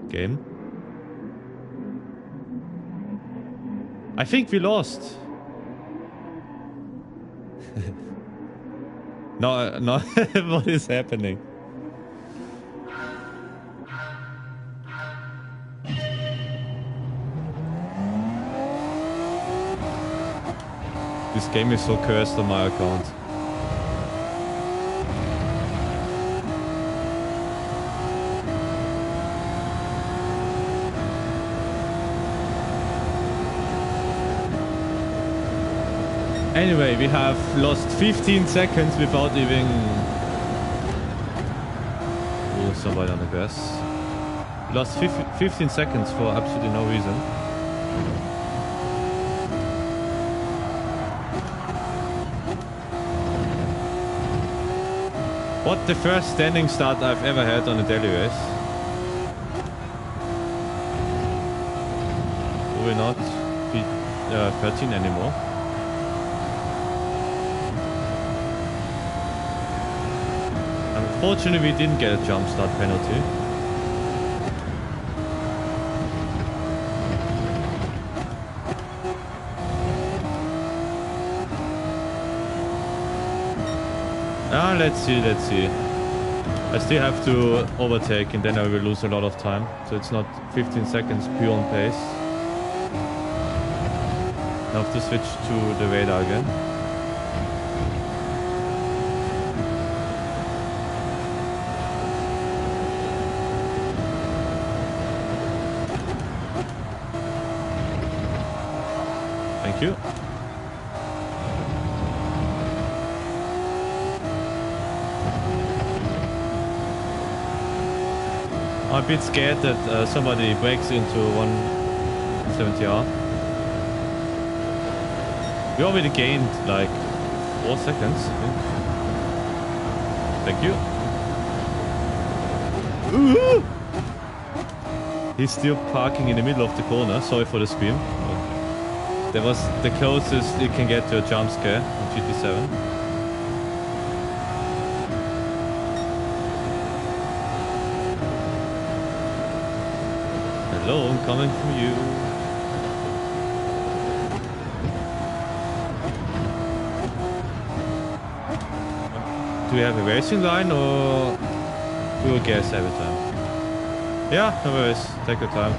Game. I think we lost. No, what is happening? This game is so cursed on my account. Anyway, we have lost 15 seconds without even... Oh, somebody on the grass. Lost 15 seconds for absolutely no reason. What the first standing start I've ever had on a daily race. We're not P13 anymore. Unfortunately, we didn't get a jump start penalty. Let's see. I still have to overtake and then I will lose a lot of time. So it's not 15 seconds pure on pace. I have to switch to the radar again. Thank you. I'm a bit scared that somebody breaks into 170R. We already gained like 4 seconds, I think. Thank you. Ooh! He's still parking in the middle of the corner. Sorry for the scream. That was the closest you can get to a jump scare on GT7. alone coming from you. Do we have a racing line or we will guess every time? Yeah, no worries. Take your time.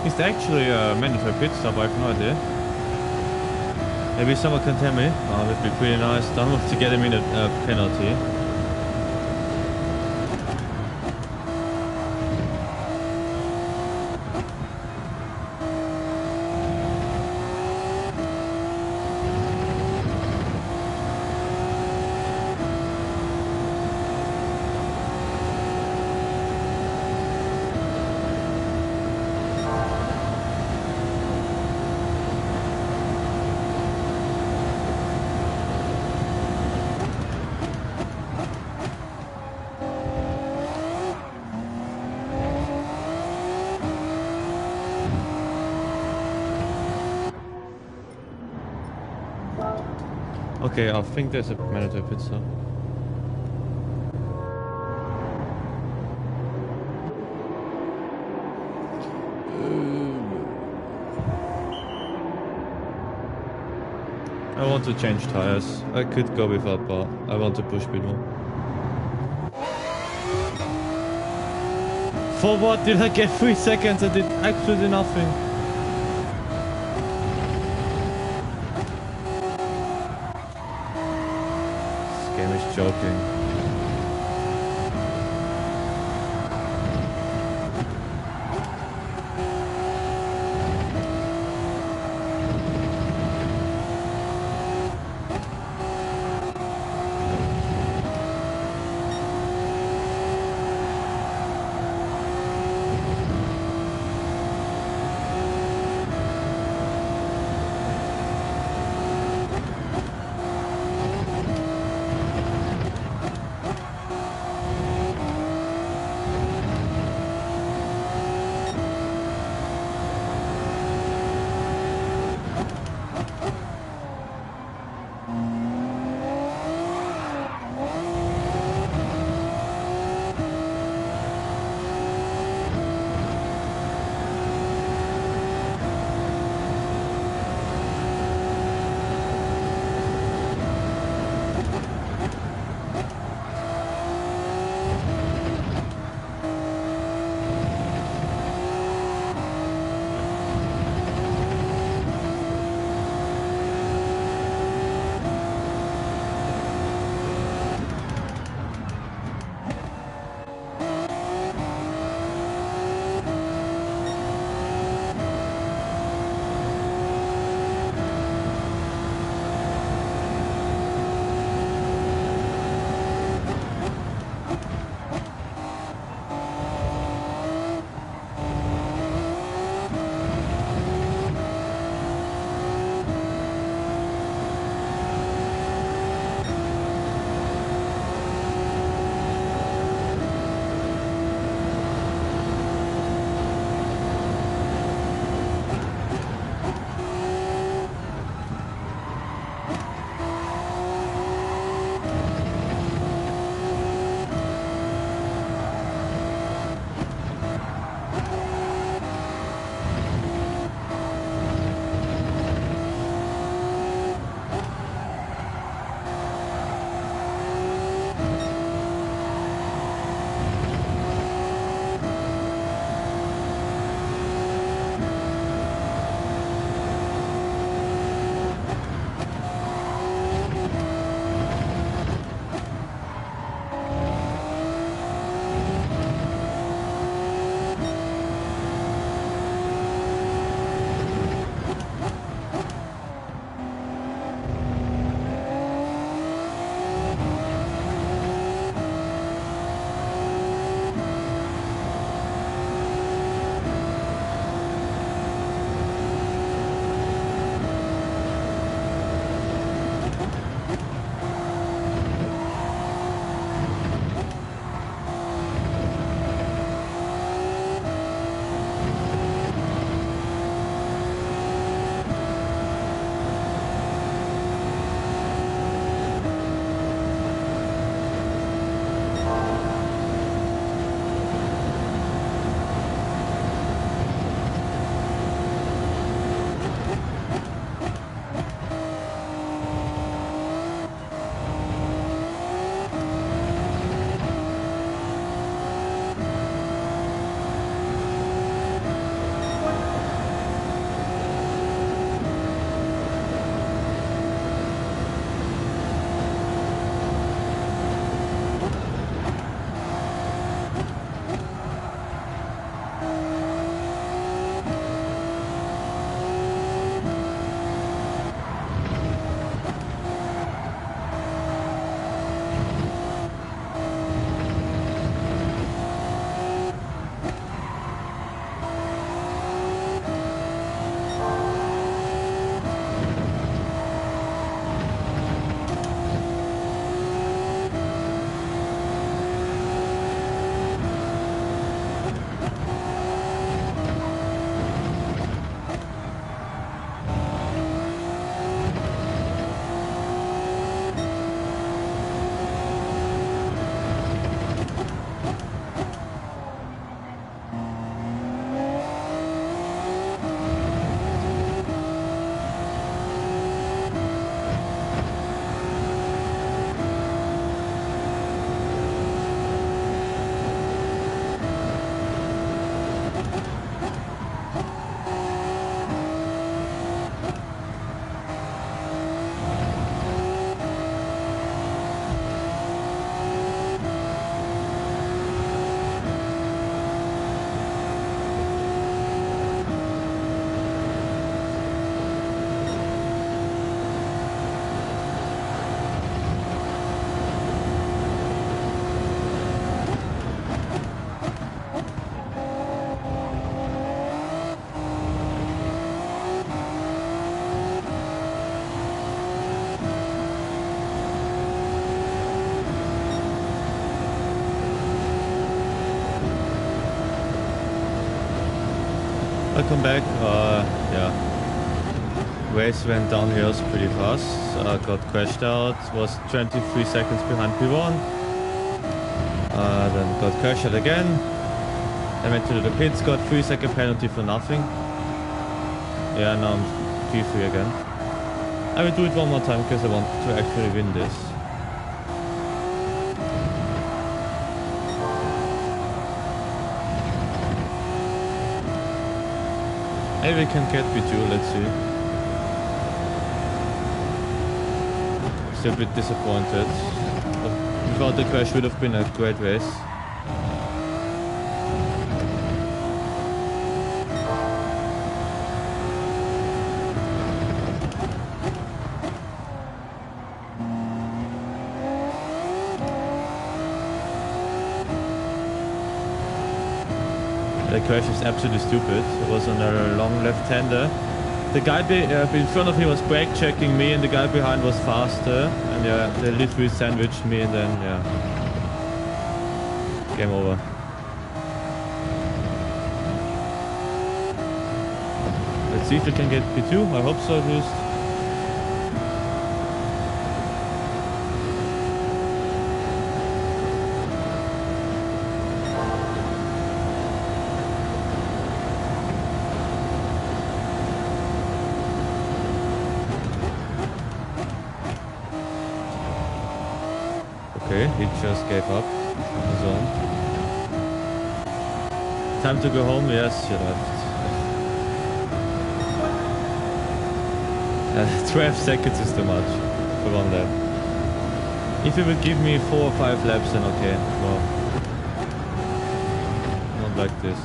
Is there actually a mandatory pit stop? I have no idea. Maybe someone can tell me. Oh, that'd be pretty nice. Don't have to get him in a penalty. Okay, I think there's a mandatory pit stop. I want to change tires. I could go without, but I want to push speed more. For what did I get 3 seconds? I did absolutely nothing. This game is joking. I'll come back. Yeah. Race went downhill pretty fast. Got crashed out. Was 23 seconds behind P1. Then got crashed out again. I went to the pits. Got 3-second penalty for nothing. Yeah, now I'm P3 again. I will do it one more time because I want to actually win this. Maybe we can get P2, let's see. Still a bit disappointed. Without the crash would have been a great race. The crash is absolutely stupid. It was on a long left-hander. The guy in front of me was brake checking me and the guy behind was faster. And yeah, they literally sandwiched me and then, yeah. Game over. Let's see if we can get P2. I hope so at least. Okay, he just gave up on his own. Time to go home? Yes, he left. 12 seconds is too much for one lap. If he would give me 4 or 5 laps, then okay. Well, not like this.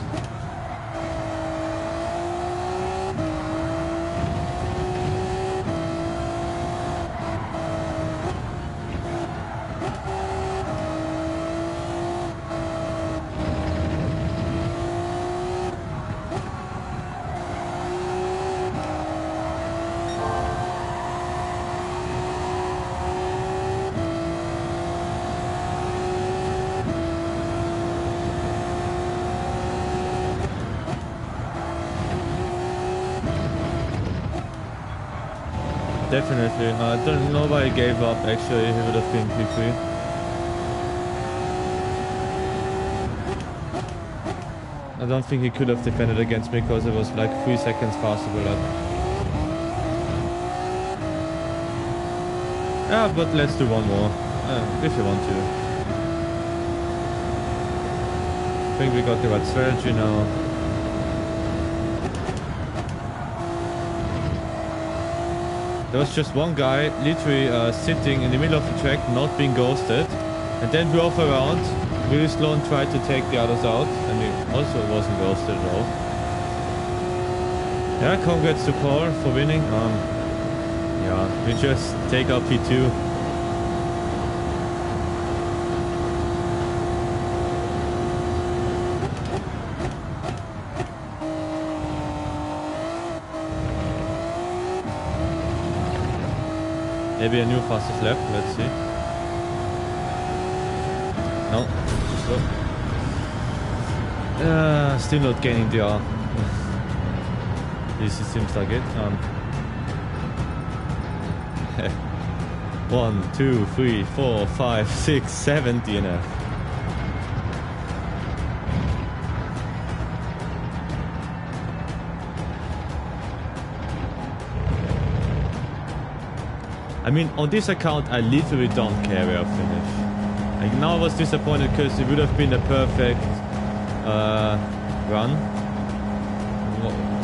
Definitely. I don't know why he gave up. Actually, he would have been P3. I don't think he could have defended against me because it was like 3 seconds faster per lap. Yeah, but let's do one more. If you want to. I think we got the right strategy now. There was just one guy literally sitting in the middle of the track, not being ghosted, and then drove around really slow and tried to take the others out, and he also wasn't ghosted at all. Yeah, congrats to Paul for winning. Yeah, we just take out P2. Maybe a new fastest lap, let's see. No, too slow. Still not gaining the R. This seems like it. 1, 2, 3, 4, 5, 6, 7 DNF. I mean, on this account, I literally don't care where I finish. Like, now I was disappointed because it would have been a perfect run.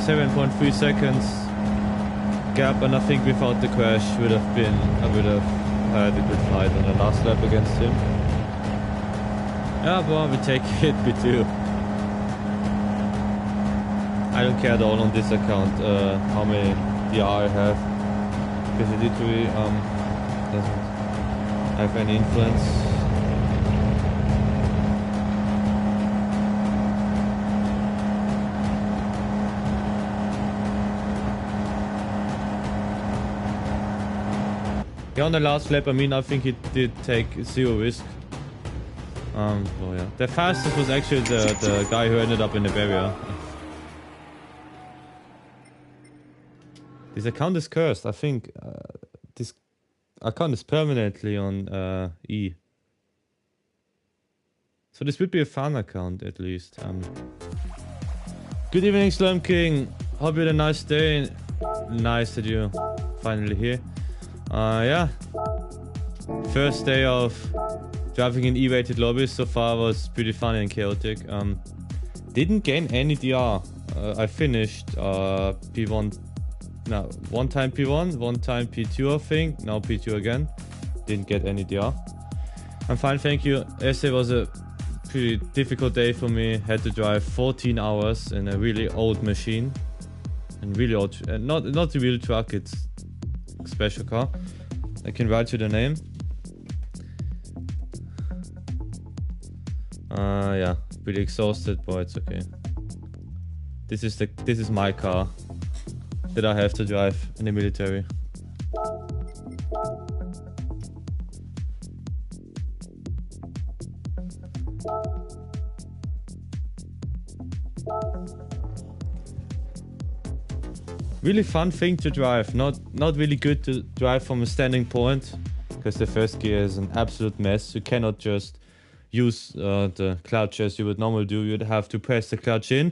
7.3 seconds gap, and I think without the crash I would have had a good fight on the last lap against him. Yeah, but we take it P2. I don't care at all on this account how many DR I have. Because it literally doesn't have any influence. Yeah, on the last lap, I mean, I think it did take 0 risk. Oh yeah. The fastest was actually the guy who ended up in the barrier. This account is cursed. I think this account is permanently on E. So this would be a fun account at least. Good evening, Slum King. Hope you had a nice day. Nice that you're finally here. Yeah. First day of driving in E-rated lobbies so far was pretty funny and chaotic. Didn't gain any DR. I finished P1. No, one time P1, one time P2 I think. Now P2 again. Didn't get any DR. I'm fine, thank you. Yesterday was a pretty difficult day for me. Had to drive 14 hours in a really old machine. And really old, not a real truck, it's a special car. I can write you the name. Yeah, pretty exhausted, but it's okay. This is my car that I have to drive in the military. Really fun thing to drive. Not really good to drive from a standing point, because the first gear is an absolute mess. You cannot just use the clutch as you would normally do. You'd have to press the clutch in,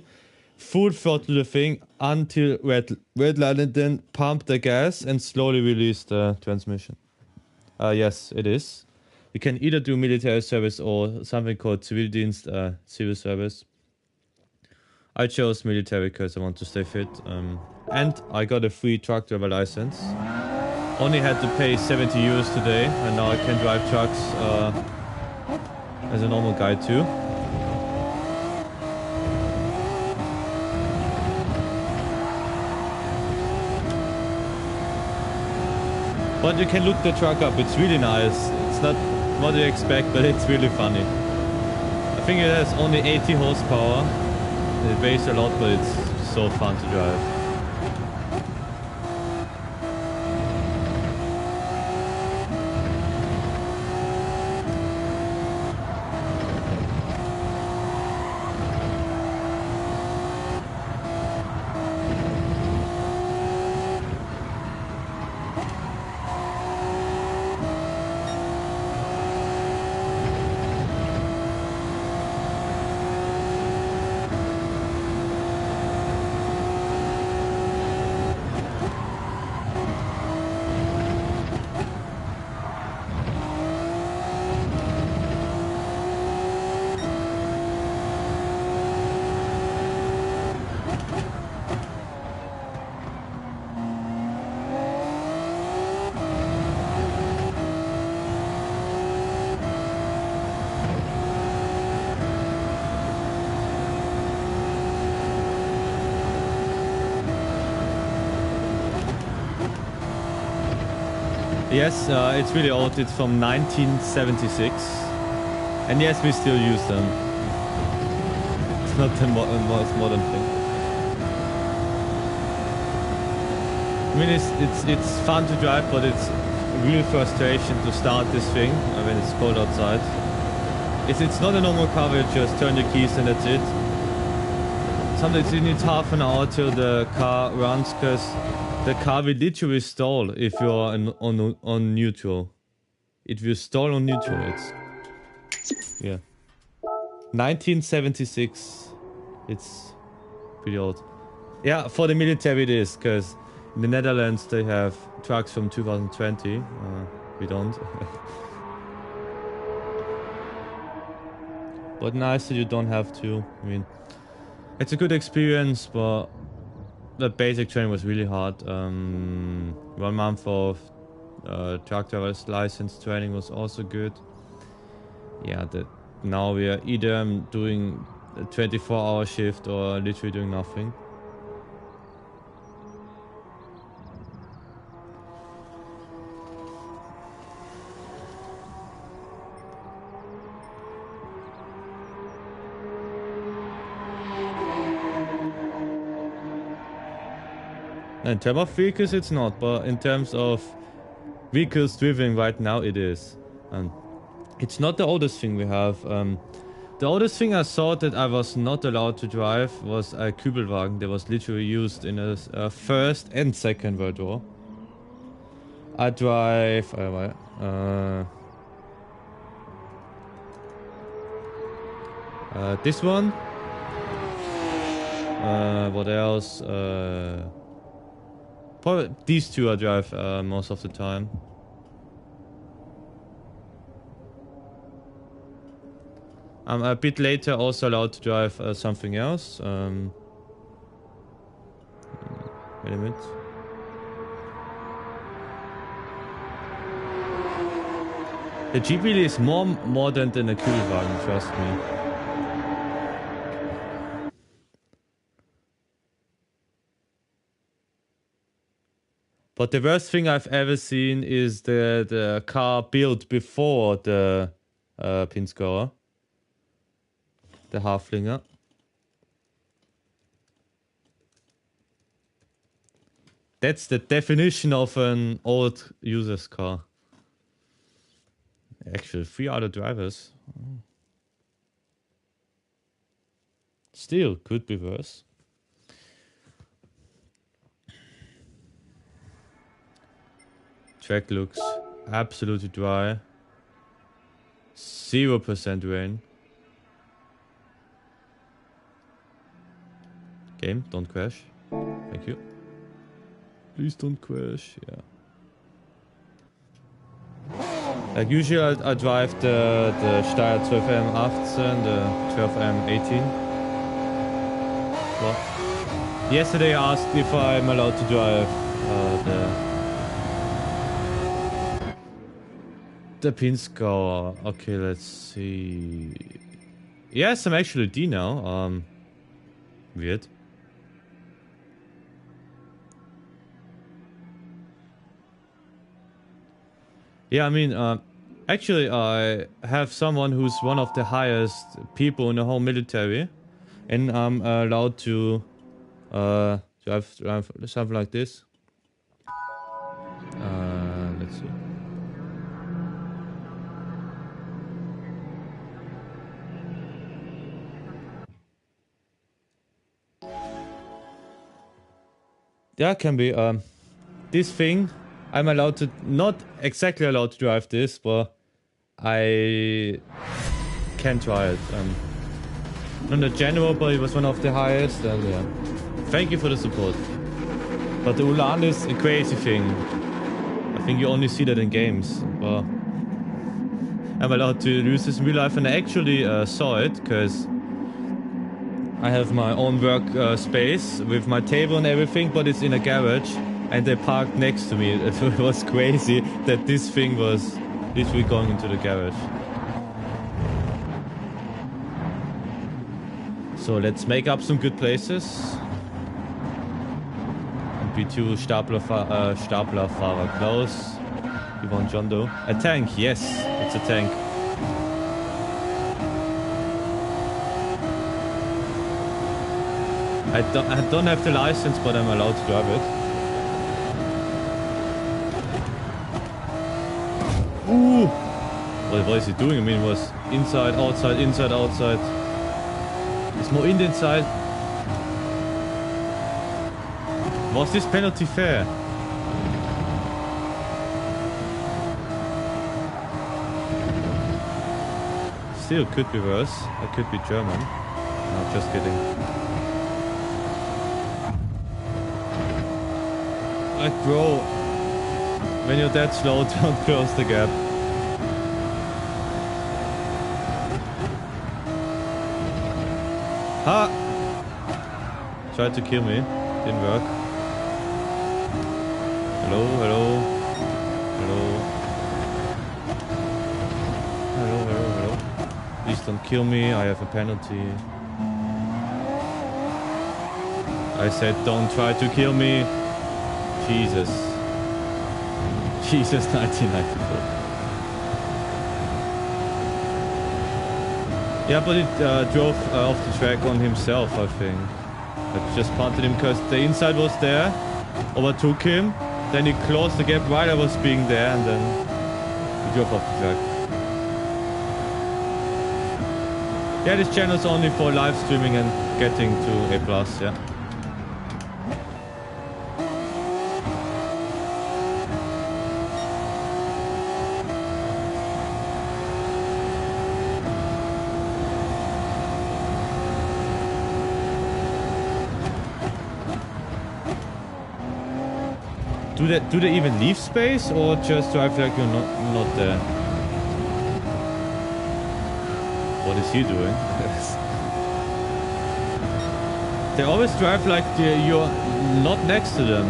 full throttle the thing until red light, and then pump the gas and slowly release the transmission. Yes, it is. You can either do military service or something called Zivildienst, civil service. I chose military because I want to stay fit. And I got a free truck driver license. Only had to pay 70 euros today, and now I can drive trucks as a normal guy too. But you can look the truck up, it's really nice. It's not what you expect, but it's really funny. I think it has only 80 horsepower. It weighs a lot, but it's so fun to drive. Yes, it's really old. It's from 1976. And yes, we still use them. It's not the most modern thing. I mean, it's fun to drive, but it's real frustration to start this thing when it's cold outside. It's not a normal car where you just turn your keys and that's it. Sometimes you need half an hour till the car runs, because the car will literally stall if you're on neutral. It will stall on neutral. It's yeah. 1976. It's pretty old. Yeah, for the military it is, because in the Netherlands they have trucks from 2020. We don't. But nice that you don't have to. I mean, it's a good experience, but the basic training was really hard. 1 month of truck driver's license training was also good. Yeah, now we are either doing a 24-hour shift or literally doing nothing. In terms of vehicles it's not, but in terms of vehicles driven right now it is. And it's not the oldest thing we have. The oldest thing I saw that I was not allowed to drive was a Kübelwagen that was literally used in a First and Second World War. I drive... this one. What else? Probably these two I drive most of the time. I'm a bit later also allowed to drive something else. Wait a minute. The Jeep really is more modern than a Kübelwagen, trust me. But the worst thing I've ever seen is the car built before the Pinzgauer. The Haflinger. That's the definition of an old user's car. Actually, 3 other drivers. Still, could be worse. Track looks absolutely dry. 0% rain. Game, don't crash. Thank you. Please don't crash, yeah. Like usually I drive the Steyr 12M18, the 12M18. Well, yesterday I asked if I'm allowed to drive the Pinzgauer. Okay, let's see. Yes, I'm actually D now. Weird. Yeah, I mean, actually, I have someone who's one of the highest people in the whole military, and I'm allowed to drive something like this. Let's see. Yeah, can be. This thing. I'm allowed to, not exactly allowed to drive this, but I can try it. Not the general, but it was one of the highest, and yeah. Thank you for the support. But the Ulan is a crazy thing. I think you only see that in games, but I'm allowed to use this in real life, and I actually saw it, because I have my own work space with my table and everything, but it's in a garage. And they parked next to me. It was crazy that this thing was literally going into the garage. So let's make up some good places. And B2 Staplerfahrer Klaus. Yvonne John Doe. A tank, yes, it's a tank. I don't have the license, but I'm allowed to drive it. Ooh! What is he doing? I mean, it was inside, outside, inside, outside. It's more in the inside. Was this penalty fair? Still could be worse. I could be German. No, just kidding. Like, bro, when you're that slow, don't close the gap. Ha! Tried to kill me. Didn't work. Hello, hello. Hello. Hello, hello, hello. Please don't kill me, I have a penalty. I said don't try to kill me. Jesus. Jesus, 1994. Yeah, but it drove off the track on himself, I think. I just punted him because the inside was there, overtook him, then he closed the gap while I was being there, and then he drove off the track. Yeah, this channel is only for live streaming and getting to A+, yeah. Do they even leave space or just drive like you're not there? What is he doing? They always drive like you're not next to them.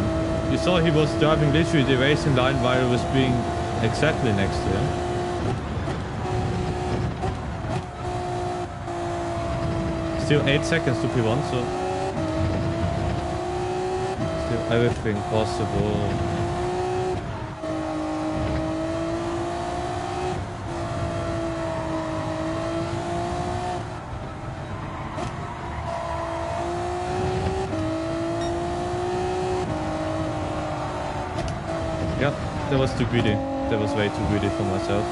You saw he was driving literally the racing line while he was being exactly next to him. Still 8 seconds to P1, so still everything possible. Yeah, that was too greedy. That was way too greedy for myself.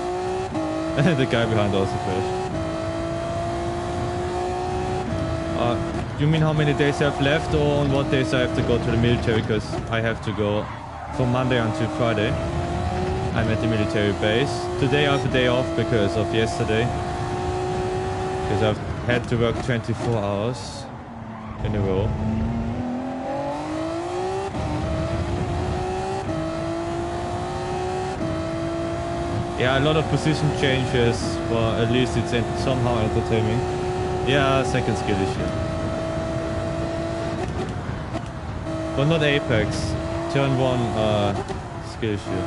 The guy behind also crashed. You mean how many days I have left, or on what days I have to go to the military? Because I have to go from Monday until Friday. I'm at the military base. Today I have a day off because of yesterday. Because I've had to work 24 hours in a row. Yeah, a lot of position changes, but at least it's somehow entertaining. Yeah, second skill issue. But not Apex. Turn 1 skill issue.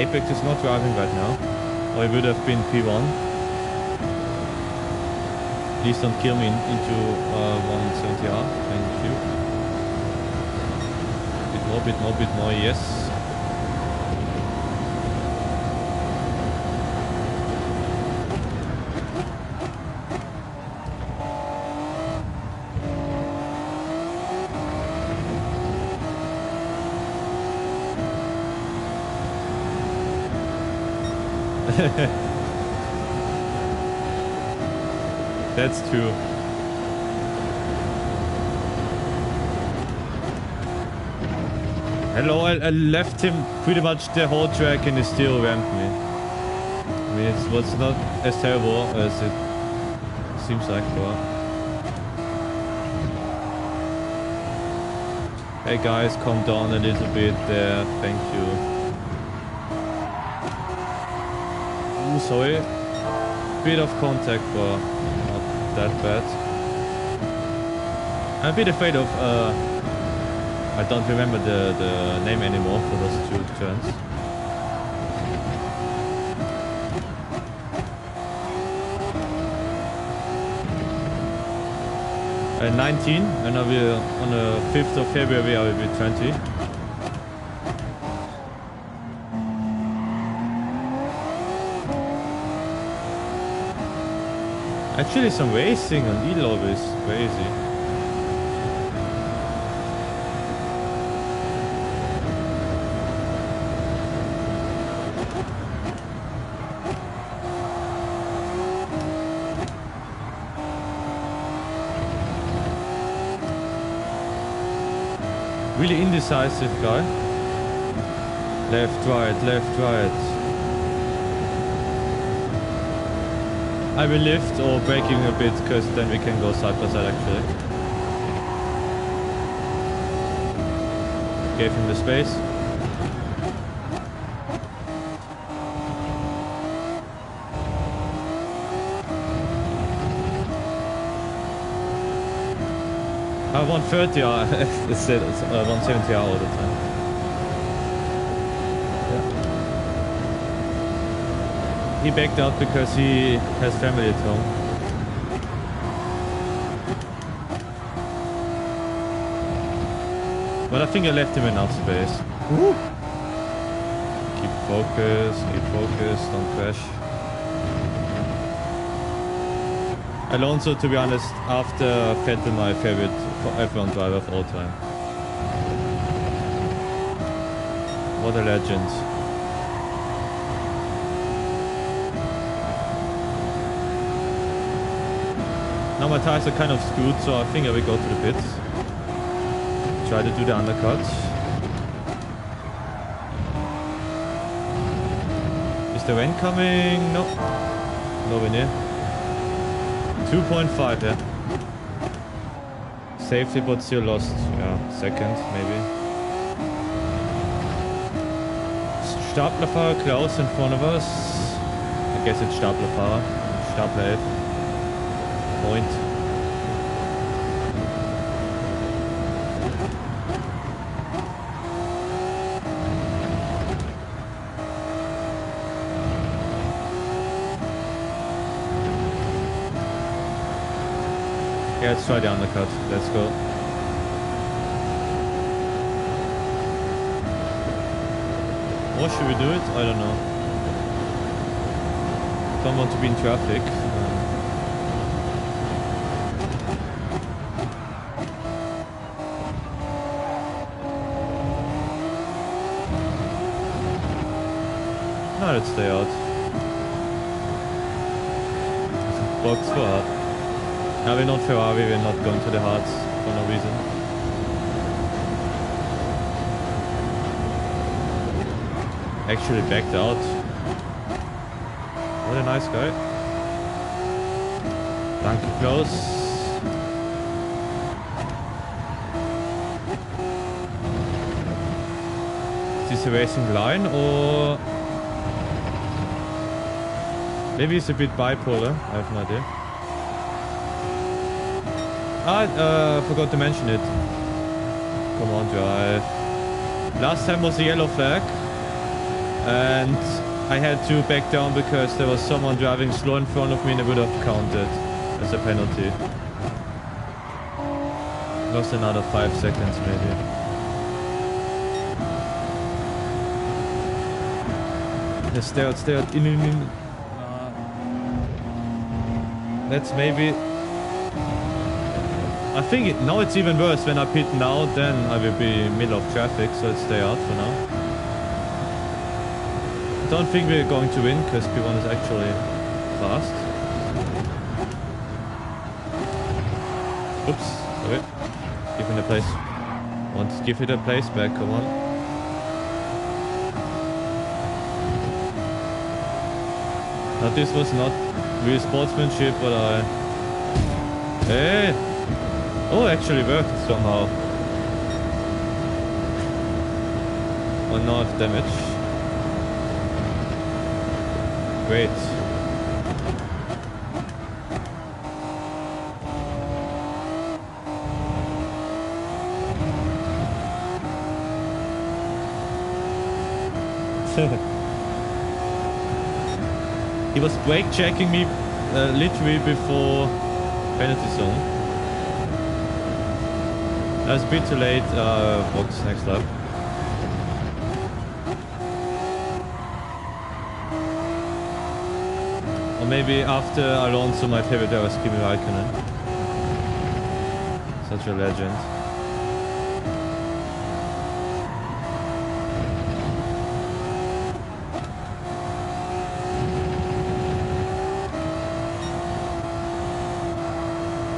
Apex is not driving right now. Or it would have been P1. Please don't kill me into 170R. Thank you. Bit more, yes. That's true. Hello, I left him pretty much the whole track and he still ramped me. I mean, it was not as terrible as it seems like for. Hey guys, calm down a little bit there, thank you. Ooh, sorry. Bit of contact, but not that bad. I'm a bit afraid of, I don't remember the name anymore for those two turns. And 19, and I will, on the 5th of February I will be 20. Actually, some racing on E-Lobby is crazy. Really indecisive guy. Left, right, left, right. I will lift or braking a bit, because then we can go side by side actually. Gave him the space. I 130R, it's 170R all the time. He backed out because he has family at home. But I think I left him enough space. Woo! Keep focused, don't crash. Alonso, to be honest, after Vettel, my favorite F1 driver of all time. What a legend. Now my tires are kind of screwed, so I think I will go to the pits. Try to do the undercut. Is the rain coming? No. Nowhere near. 2.5, yeah. Safety, but still lost. Yeah, second, maybe. Staplerfahrer Klaus in front of us. I guess it's Staplerfahrer. Stapler 11. Point. Yeah, let's try the undercut. Let's go. Or should we do it? I don't know. Don't want to be in traffic. No, let's stay out. Box for hard. No, we're not Ferrari, we're not going to the hards for no reason. Actually backed out. What a nice guy. Danke, Klaus. Is this a racing line or... Maybe it's a bit bipolar, I have no idea. I forgot to mention it. Come on, drive. Last time was a yellow flag. And I had to back down because there was someone driving slow in front of me and it would have counted as a penalty. Lost another 5 seconds maybe. Stay out. In. That's maybe... I think now it's even worse. When I pit now, then I will be middle of traffic, so let's stay out for now. I don't think we're going to win, because P1 is actually fast. Oops, sorry. Give him the place. Want to give it a place back, come on. Now this was not real sportsmanship, but I... Hey! Oh, actually worked somehow. 1.5 damage. Great. He was brake checking me literally before penalty zone. I was a bit too late, box next lap. Or maybe after Alonso, my favorite driver was Kimi Raikkonen. Such a legend.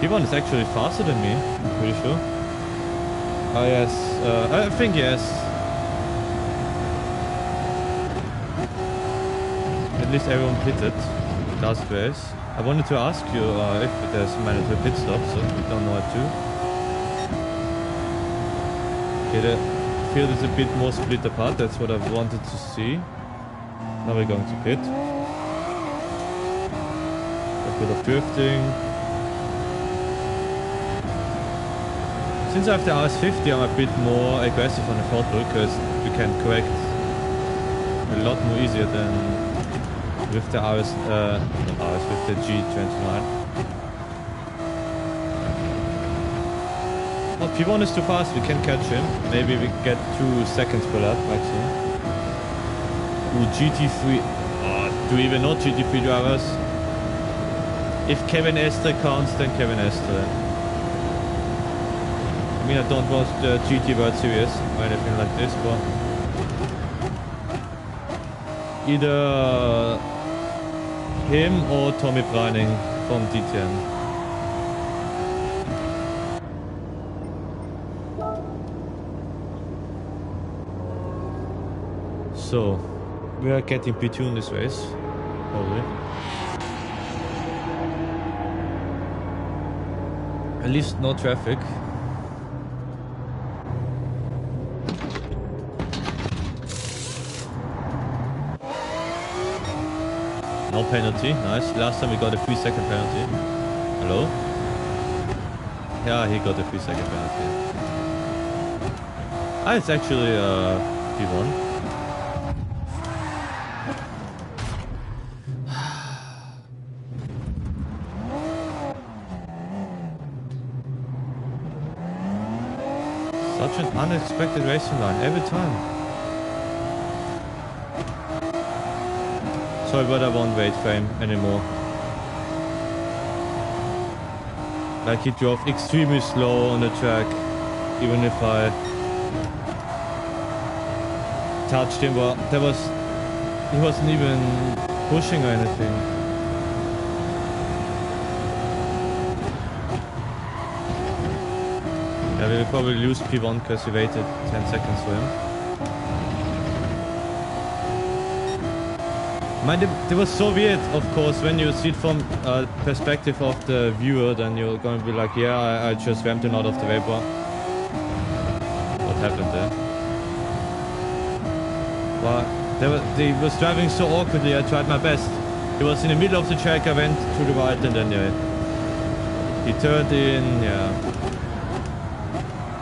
P1 is actually faster than me, I'm pretty sure. Ah, yes. I think yes. At least everyone pitted last race. I wanted to ask you if there's a mandatory pit stop, so we don't know it too. Okay, the field is a bit more split apart. That's what I wanted to see. Now we're going to pit. A bit of drifting. Since I have the RS50, I'm a bit more aggressive on the throttle because you can correct a lot more easier than with the with the G29. Oh, P1 is too fast, we can catch him. Maybe we get 2 seconds per lap maximum. Ooh, GT3. Oh, do we even know GT3 drivers? If Kevin Estre counts, then Kevin Estre. I mean, I don't watch the GT World Series or anything like this, but either him or Tommy Breining from DTM. So we are getting P2 in this race, probably. At least no traffic. No penalty, nice. Last time we got a 3-second penalty. Hello? Yeah, he got a 3-second penalty. Ah, it's actually P1. Such an unexpected racing line every time. Sorry, but I won't wait for him anymore. Like, he drove extremely slow on the track, even if I touched him, but he wasn't even pushing or anything. Yeah, we will probably lose P1 because we waited 10 seconds for him. Man, it was so weird, of course, when you see it from perspective of the viewer, then you're going to be like, yeah, I just ramped him out of the vapor. What happened there? Well, he was driving so awkwardly, I tried my best. He was in the middle of the track, I went to the right, and then yeah, he turned in, yeah.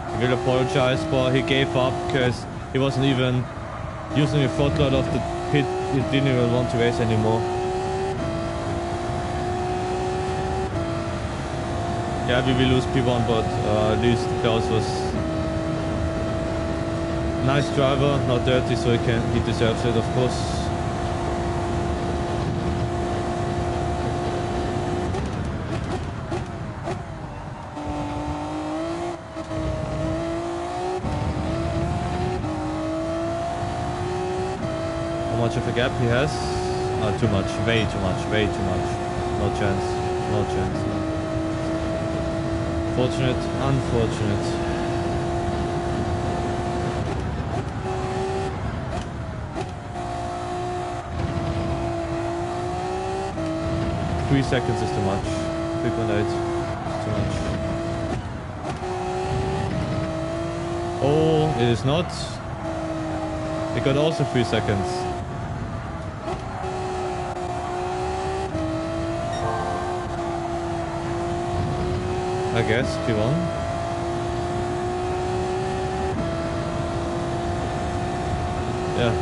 I will apologize, but he gave up because he wasn't even using a throttle of the pit. He didn't even want to race anymore. Yeah, we will lose P1, but at least Klaus was nice driver, not dirty, so he deserves it, of course. How much of a gap he has? Too much, way too much, way too much. No chance, no chance. No. Fortunate, unfortunate. Three seconds is too much. 3.8 is too much. Oh, it is not. It got also 3 seconds. I guess, P1. Yeah.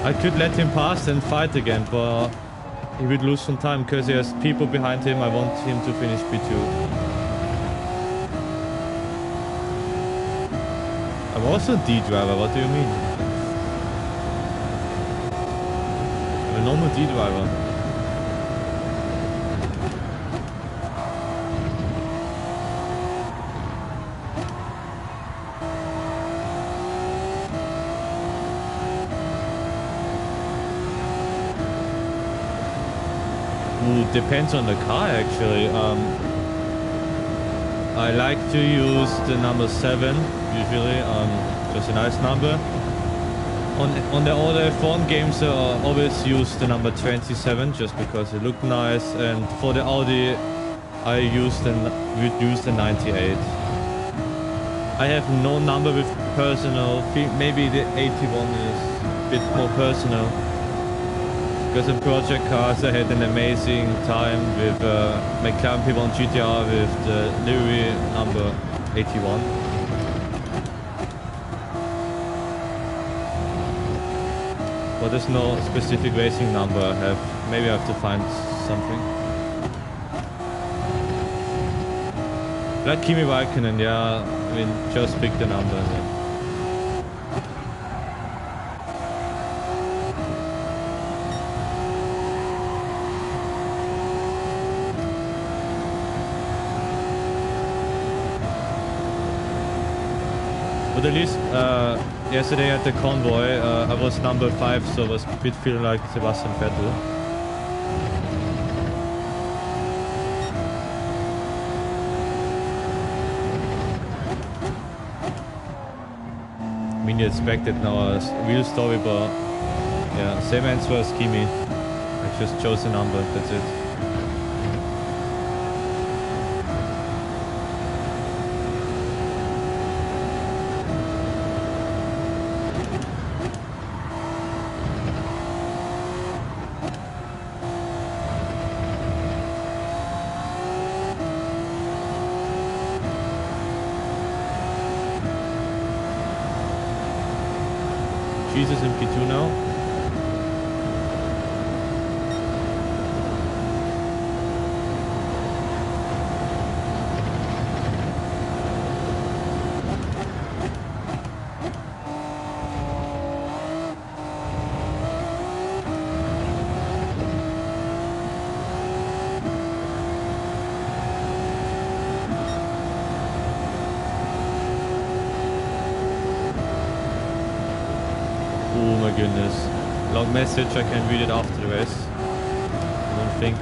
I could let him pass and fight again, but he would lose some time because he has people behind him. I want him to finish P2. I'm also a D driver, what do you mean? I'm a normal D driver. Ooh, depends on the car actually. I like to use the number 7 usually, just a nice number. On the older F1 games I always use the number 27 just because it looked nice, and for the Audi I would use the 98. I have no number with personal, maybe the 81 is a bit more personal. Because in project cars I had an amazing time with McLaren P1 GTR with the livery number 81. But there's no specific racing number I have. Maybe I have to find something. Like Kimi Räikkönen, yeah, I mean, just pick the number. Yeah. But at least yesterday at the convoy I was number 5, so I was a bit feeling like Sebastian Vettel. mean, you expected now a real story, but yeah, same answer as Kimi. I just chose a number, that's it. Jesus in P2 now. Oh my goodness. Long message, I can read it after the race. I don't think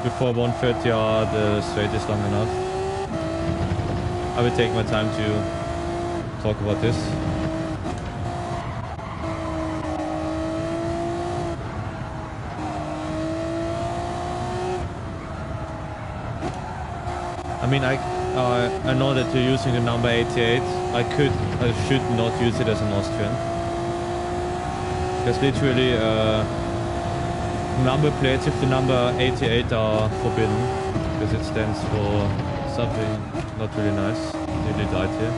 before 130 the straight is long enough. I will take my time to talk about this. I mean, I know that you're using the number 88. I should not use it as an Austrian. Because literally, number plates with the number 88 are forbidden. Because it stands for something not really nice. Nearly died here.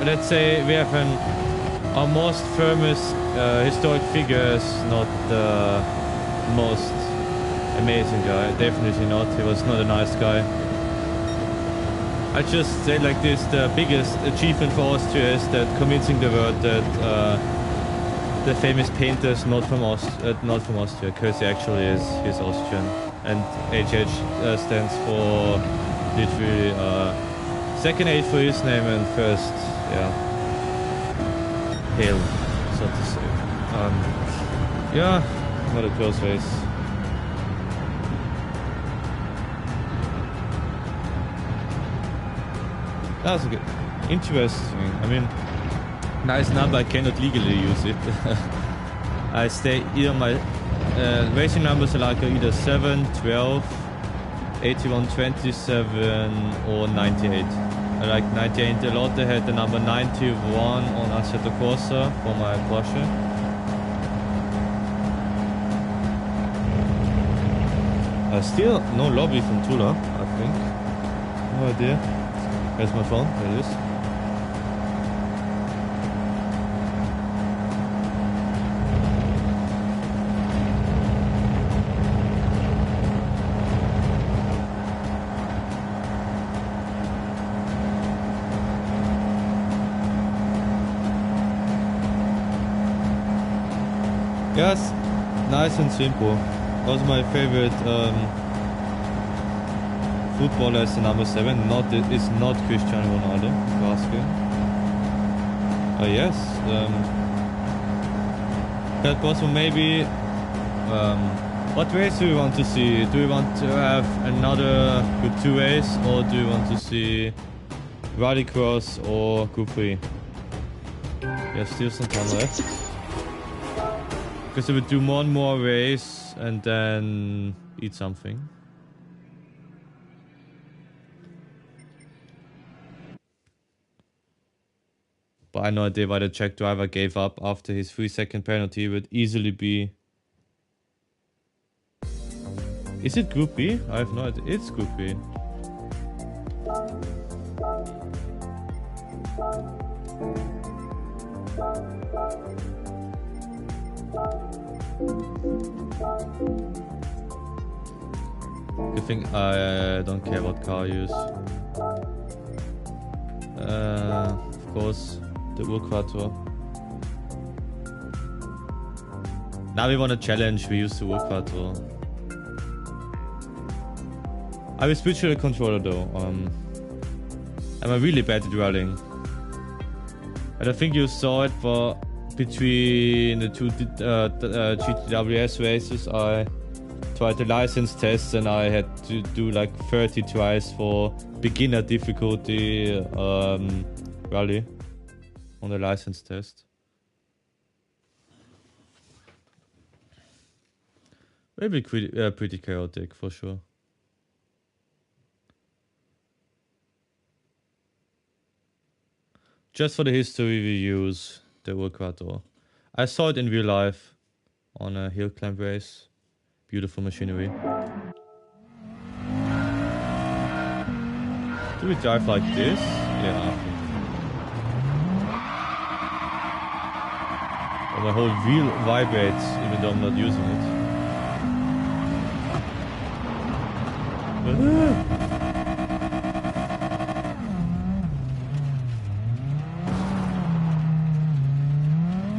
Let's say we have our most famous historic figure is not the most amazing guy. Definitely not. He was not a nice guy. I just say like this: the biggest achievement for Austria is that convincing the world that the famous painter is not from Austria, because he actually he's Austrian, and HH stands for literally second H for his name and first. Yeah, hail, so to say. Yeah, not a close race. That was good. Interesting. I mean, nice number. I cannot legally use it. I stay either my racing numbers are like either 7, 12, 81, 27, or 98. I like 98 a lot. I had the number 91 on Assetto Corsa for my Porsche. Still no lobby from Tula, I think. No idea. There's my phone. There it is. Yes, nice and simple. That was my favorite footballer as the number 7. It's not Cristiano Ronaldo, if you're asking. Yes. That was maybe. What race do we want to see? Do we want to have another Group 2 race, or do we want to see Rallycross or Group 3? There's still some time left. Because we would do one more race and then eat something. But I have no idea why the Czech driver gave up after his 3-second penalty. Would easily be... Is it Group B? I have no idea. It's Group B. You think I don't care what car I use. Of course, the Urquator. Now we want a challenge, we use the Urquator. I will switch to the controller though. I'm really bad at rallying. And I think you saw it, but between the two GTWS races, I tried the license test and I had to do like 30 tries for beginner difficulty rally on the license test. Maybe pretty chaotic for sure. Just for the history, we use the Urquator. I saw it in real life on a hill climb race. Beautiful machinery. Do we drive like this? Yeah, I think. Oh, my whole wheel vibrates even though I'm not using it.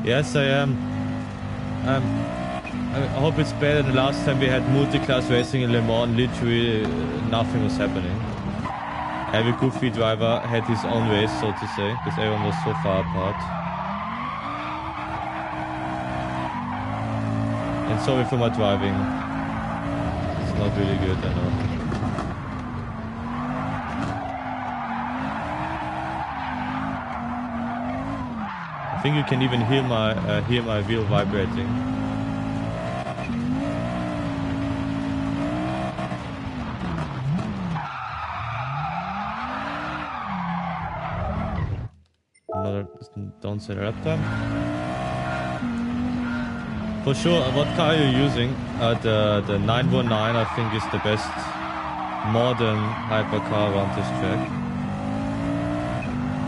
Yes, I am. I hope it's better than last time we had multi-class racing in Le Mans. Literally nothing was happening. Every goofy driver had his own race, so to say, because everyone was so far apart. And sorry for my driving. It's not really good, I know. I think you can even hear my wheel vibrating. Don't say lap time. For sure, what car are you using? The 919 I think is the best modern hypercar around this track.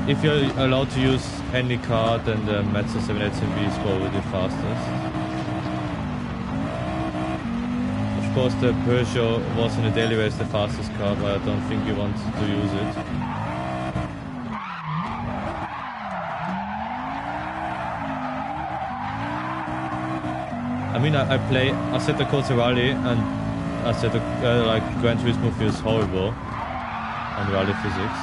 If you're allowed to use any car, then the Mazda 718V is probably the fastest. Of course, the Peugeot was in a daily race the fastest car, but I don't think you want to use it. I mean, I play Assetto Corsa Rally and Assetto like Gran Turismo feels horrible on rally physics.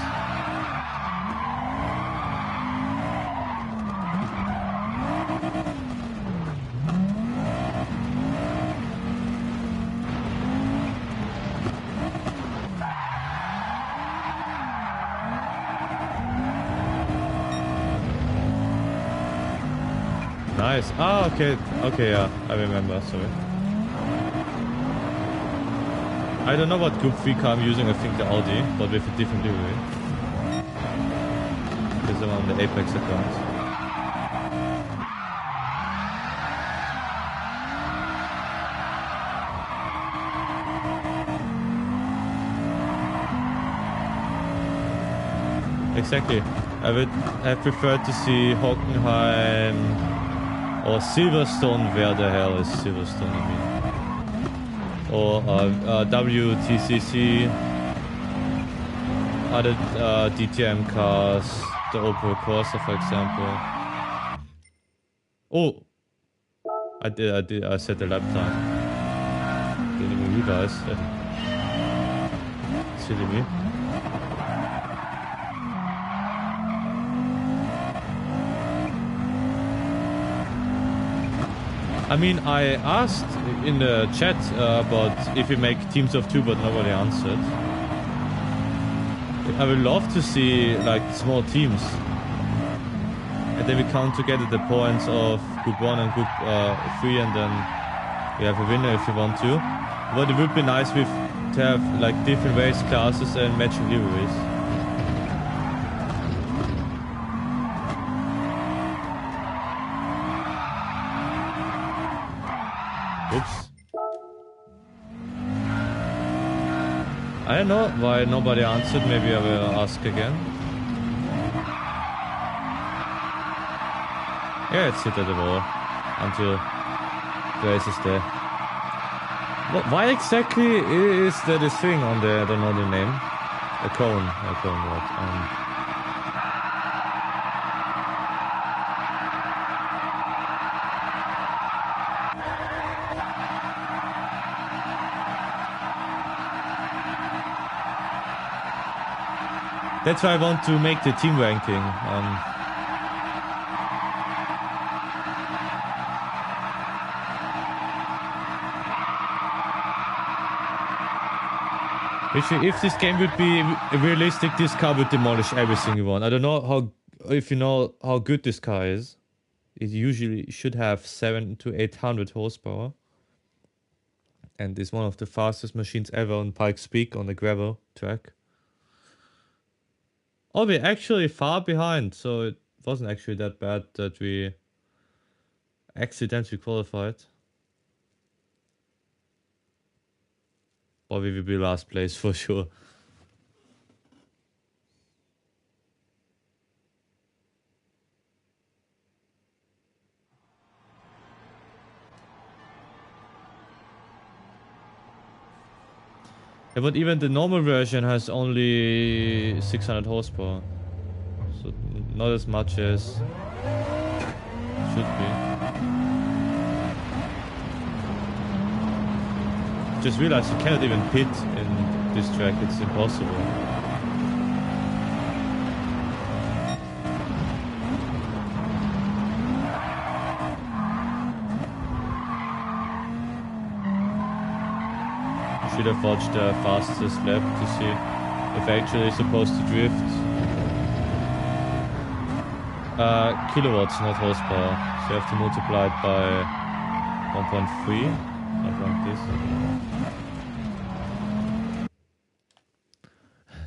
Nice. Ah, okay. Okay, yeah. I remember, sorry. I don't know what Group 3 car I'm using. I think the Audi, but with a different livery. Because I'm on the Apex account. Exactly. I would have preferred to see Hockenheim or Silverstone. Where the hell is Silverstone, I mean? Or WTCC, other DTM cars, the Opel Corsa, for example. Oh! I set the lap time. Didn't even realize that. Silly me. I mean, I asked in the chat about if we make teams of two, but nobody answered. I would love to see like small teams, and then we count together the points of Group 1 and Group 3, and then we have a winner if you want to. But it would be nice to have like different race classes and matching liveries. Oops. I don't know why nobody answered. Maybe I will ask again. Yeah, it's sit at the wall until the race is there. Why exactly is there this thing on there? I don't know the name. A cone. A cone, what? That's why I want to make the team ranking. If this game would be realistic, this car would demolish everything you want. I don't know if you know how good this car is. It usually should have 700 to 800 horsepower. And is one of the fastest machines ever on Pikes Peak on the gravel track. Oh, we're actually far behind, so it wasn't actually that bad that we accidentally qualified. Or we will be last place for sure. Yeah, but even the normal version has only 600 horsepower. So not as much as should be. Just realized you cannot even pit in this track, it's impossible. Should have watched the fastest lap to see if actually supposed to drift. Kilowatts, not horsepower. So you have to multiply it by 1.3. Not like this.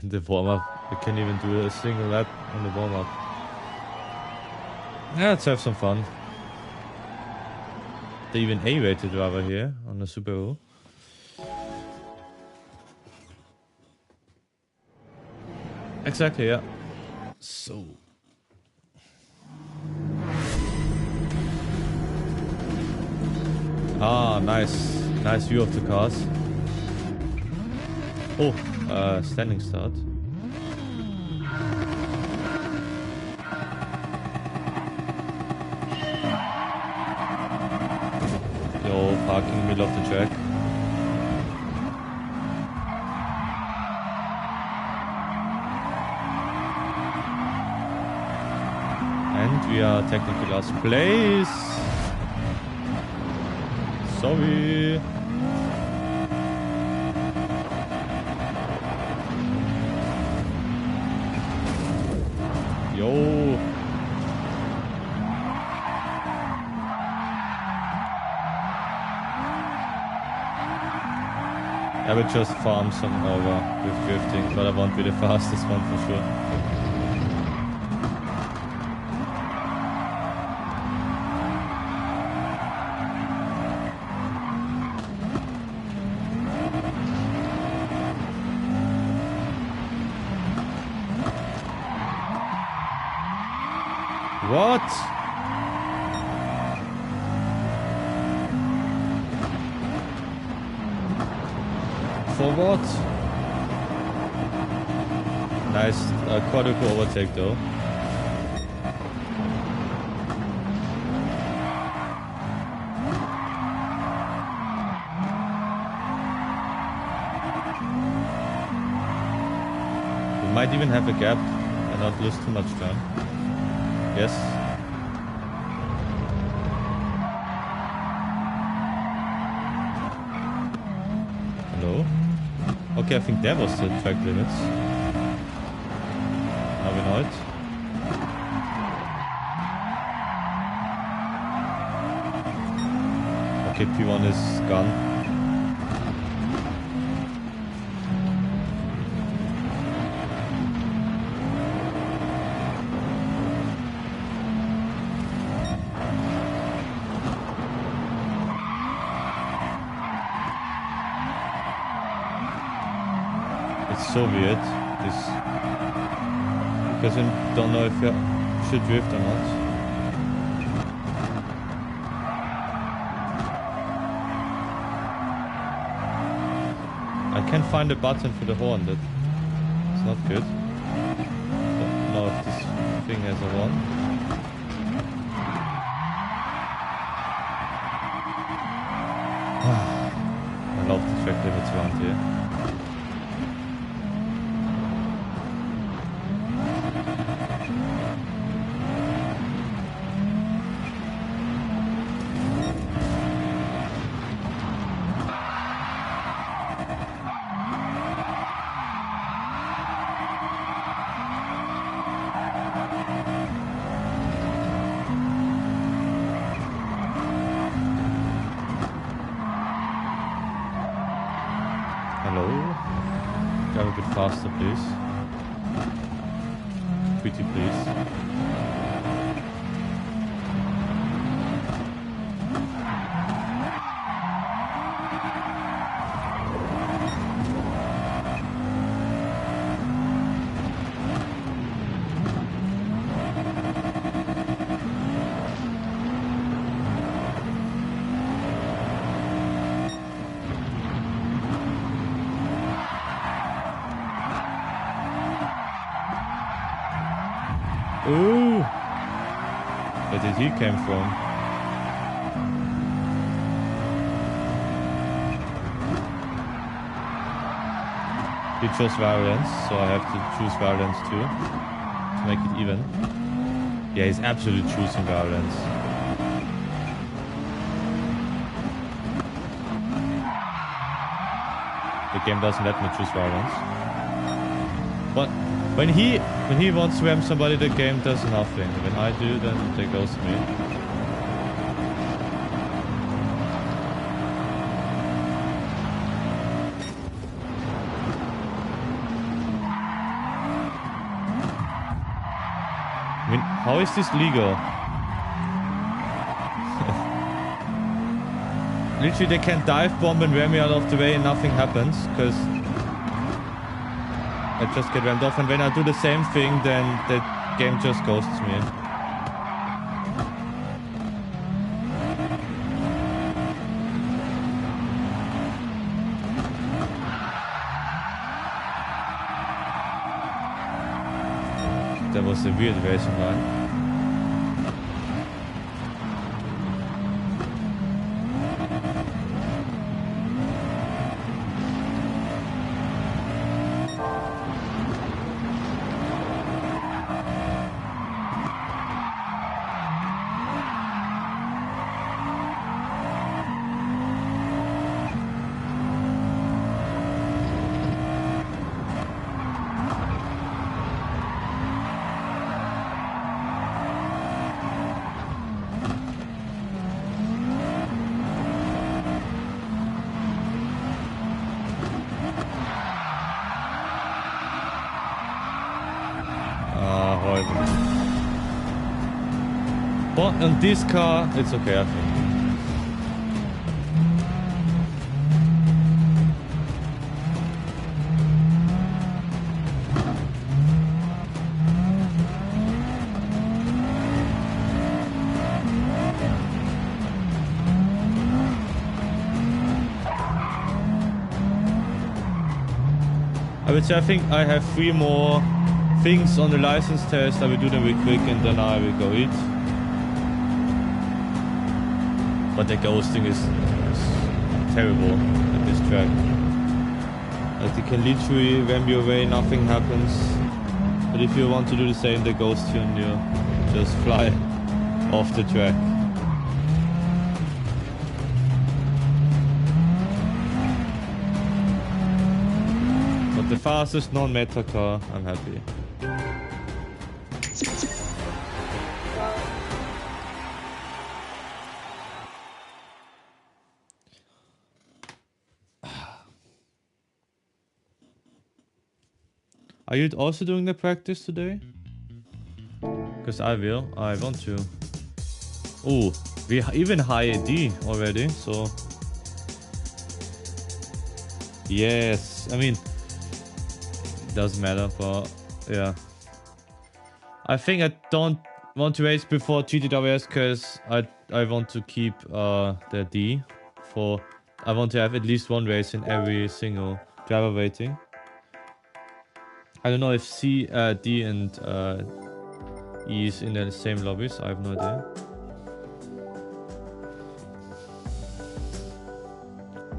The warm-up. You can't even do a single lap on the warm-up. Yeah, let's have some fun. They even A-rated driver here on the Subaru. Exactly, yeah. So. Ah, nice. Nice view of the cars. Oh, standing start. Yo, parking in the middle of the track. We are technically last place. Sorry. Yo. I would just farm some over with drifting, but I won't be the fastest one for sure. What? For what? Nice quadruple overtake though. We might even have a gap and not lose too much time. Yes. Hello? Okay, I think that was the track limits. Now we know it. Okay, P1 is gone. So weird, this, because I don't know if you should drift or not. I can't find a button for the horn, that's not good. Don't know if this thing has a horn. I love the track limits around here. Hello. Drive a bit faster, please. Pretty please. Ooh! Where did he came from? He chose violence, so I have to choose violence too. To make it even. Yeah, he's absolutely choosing violence. The game doesn't let me choose violence. But when he wants to ram somebody, the game does nothing. When I do, then they ghost me. I mean, how is this legal? Literally, they can dive bomb and ram me out of the way and nothing happens, because I just get rammed off, and when I do the same thing, then the game just ghosts me. That was a weird racing line. But on this car, it's okay, I think. I would say I think I have 3 more things on the license test. I will do them real quick and then I will go eat. But the ghosting is terrible at this track. Like they can literally ram you away, nothing happens. But if you want to do the same, they ghost you and you just fly off the track. But the fastest non-meta car, I'm happy. Are you also doing the practice today? Because I will. I want to. Oh, we even high AD already, so... Yes, I mean... Doesn't matter, but... Yeah. I think I don't want to race before GTWS because I want to keep the D for... I want to have at least 1 race in every single driver rating. I don't know if C, D and E is in the same lobbies, I have no idea.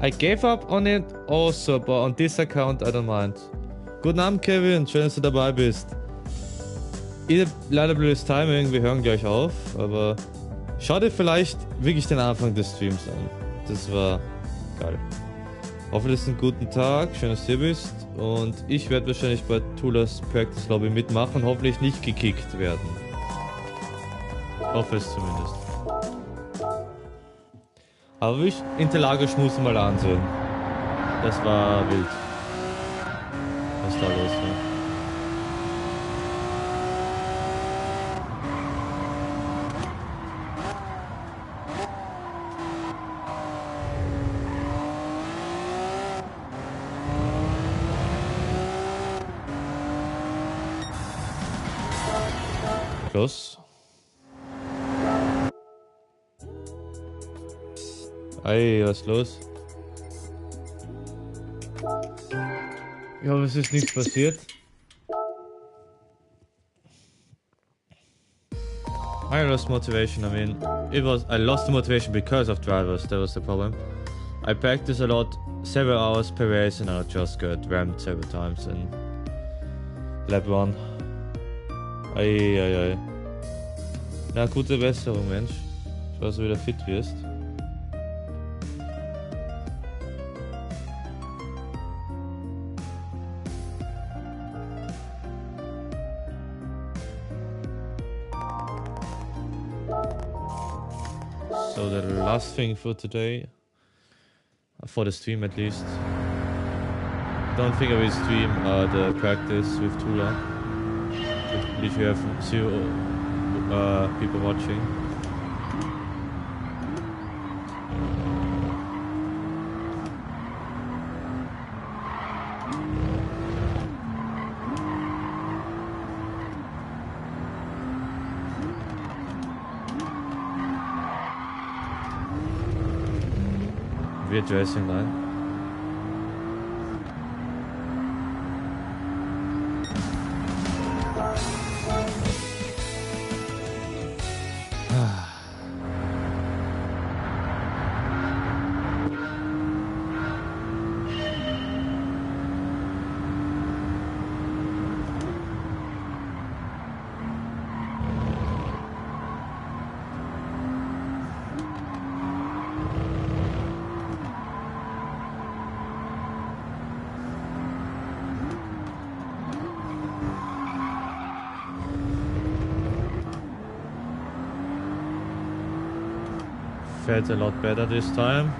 I gave up on it also, but on this account I don't mind. Guten Abend Kevin, schön, dass du dabei bist. Ihr habt leider blödes Timing, wir hören gleich auf, aber schau dir vielleicht wirklich den Anfang des Streams an. Das war geil. Hoffe, du hast einen guten Tag, schön, dass du hier bist. Und ich werde wahrscheinlich bei Tulas Practice Lobby mitmachen und hoffentlich nicht gekickt werden. Hoffe es zumindest. Aber ich Interlagerschmus mal ansehen. Das war wild. da los war. Plus. Ey, was ist los? Ja, es ist nichts passiert. I lost motivation. I mean, I lost the motivation because of drivers. That was the problem. I practiced a lot, several hours per race, and I just got rammed several times in lap 1. Ei. Na, gute Besserung, Mensch. Ich weiß, dass du wieder fit wirst. So the last thing for today, for the stream at least. Don't think I will stream the practice with Tula. If you have 0 people watching. Weird racing line. Felt a lot better this time.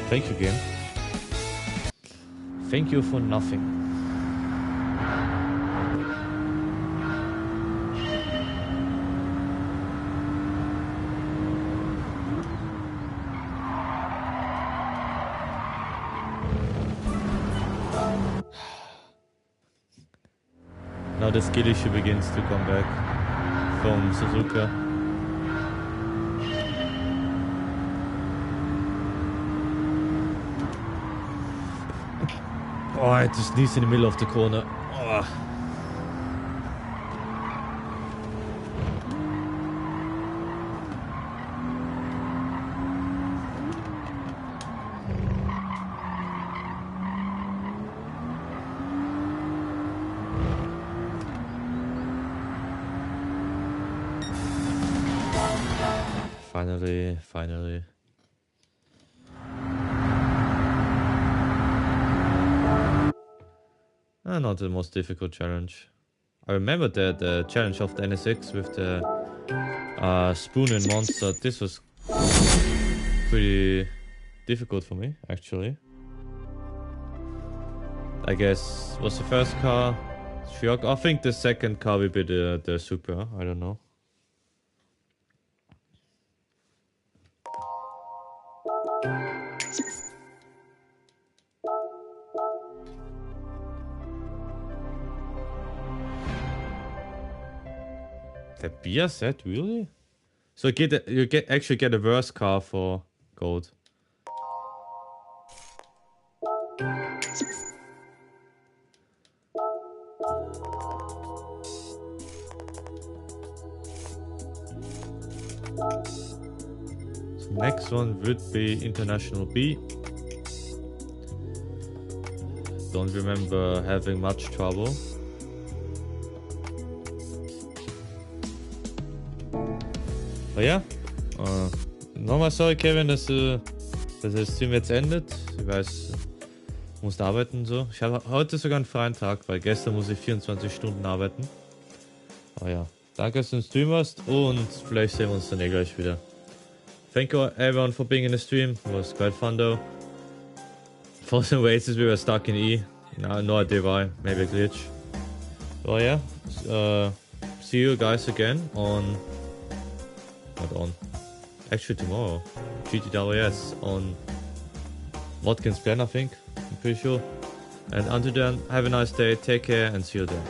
Thank you, game. Thank you for nothing. Now the skill issue begins to come back from Suzuka. Oh, I just sneezed in the middle of the corner. Oh. Finally. Not the most difficult challenge. I remember the challenge of the NSX with the spoon and monster. This was pretty difficult for me, actually. I guess was the first car Shriock. I think the second car will be the Supra. I don't know. The beer set, really? So you actually get a worse car for gold. So next one would be International B. Don't remember having much trouble. Aber ja, nochmal sorry Kevin, dass der Stream jetzt endet. Ich weiß, du musst arbeiten und so. Ich habe heute sogar einen freien Tag, weil gestern muss ich 24 Stunden arbeiten. Aber ja, danke, dass du im Stream warst und vielleicht sehen wir uns dann gleich wieder. Thank you everyone for being in the stream. It was quite fun though. For some races we were stuck in E. No idea why. Maybe a glitch. Well, yeah. See you guys again on... Not on. Actually tomorrow. GTWS on Watkins Glen, I think. I'm pretty sure. And until then, have a nice day, take care, and see you then.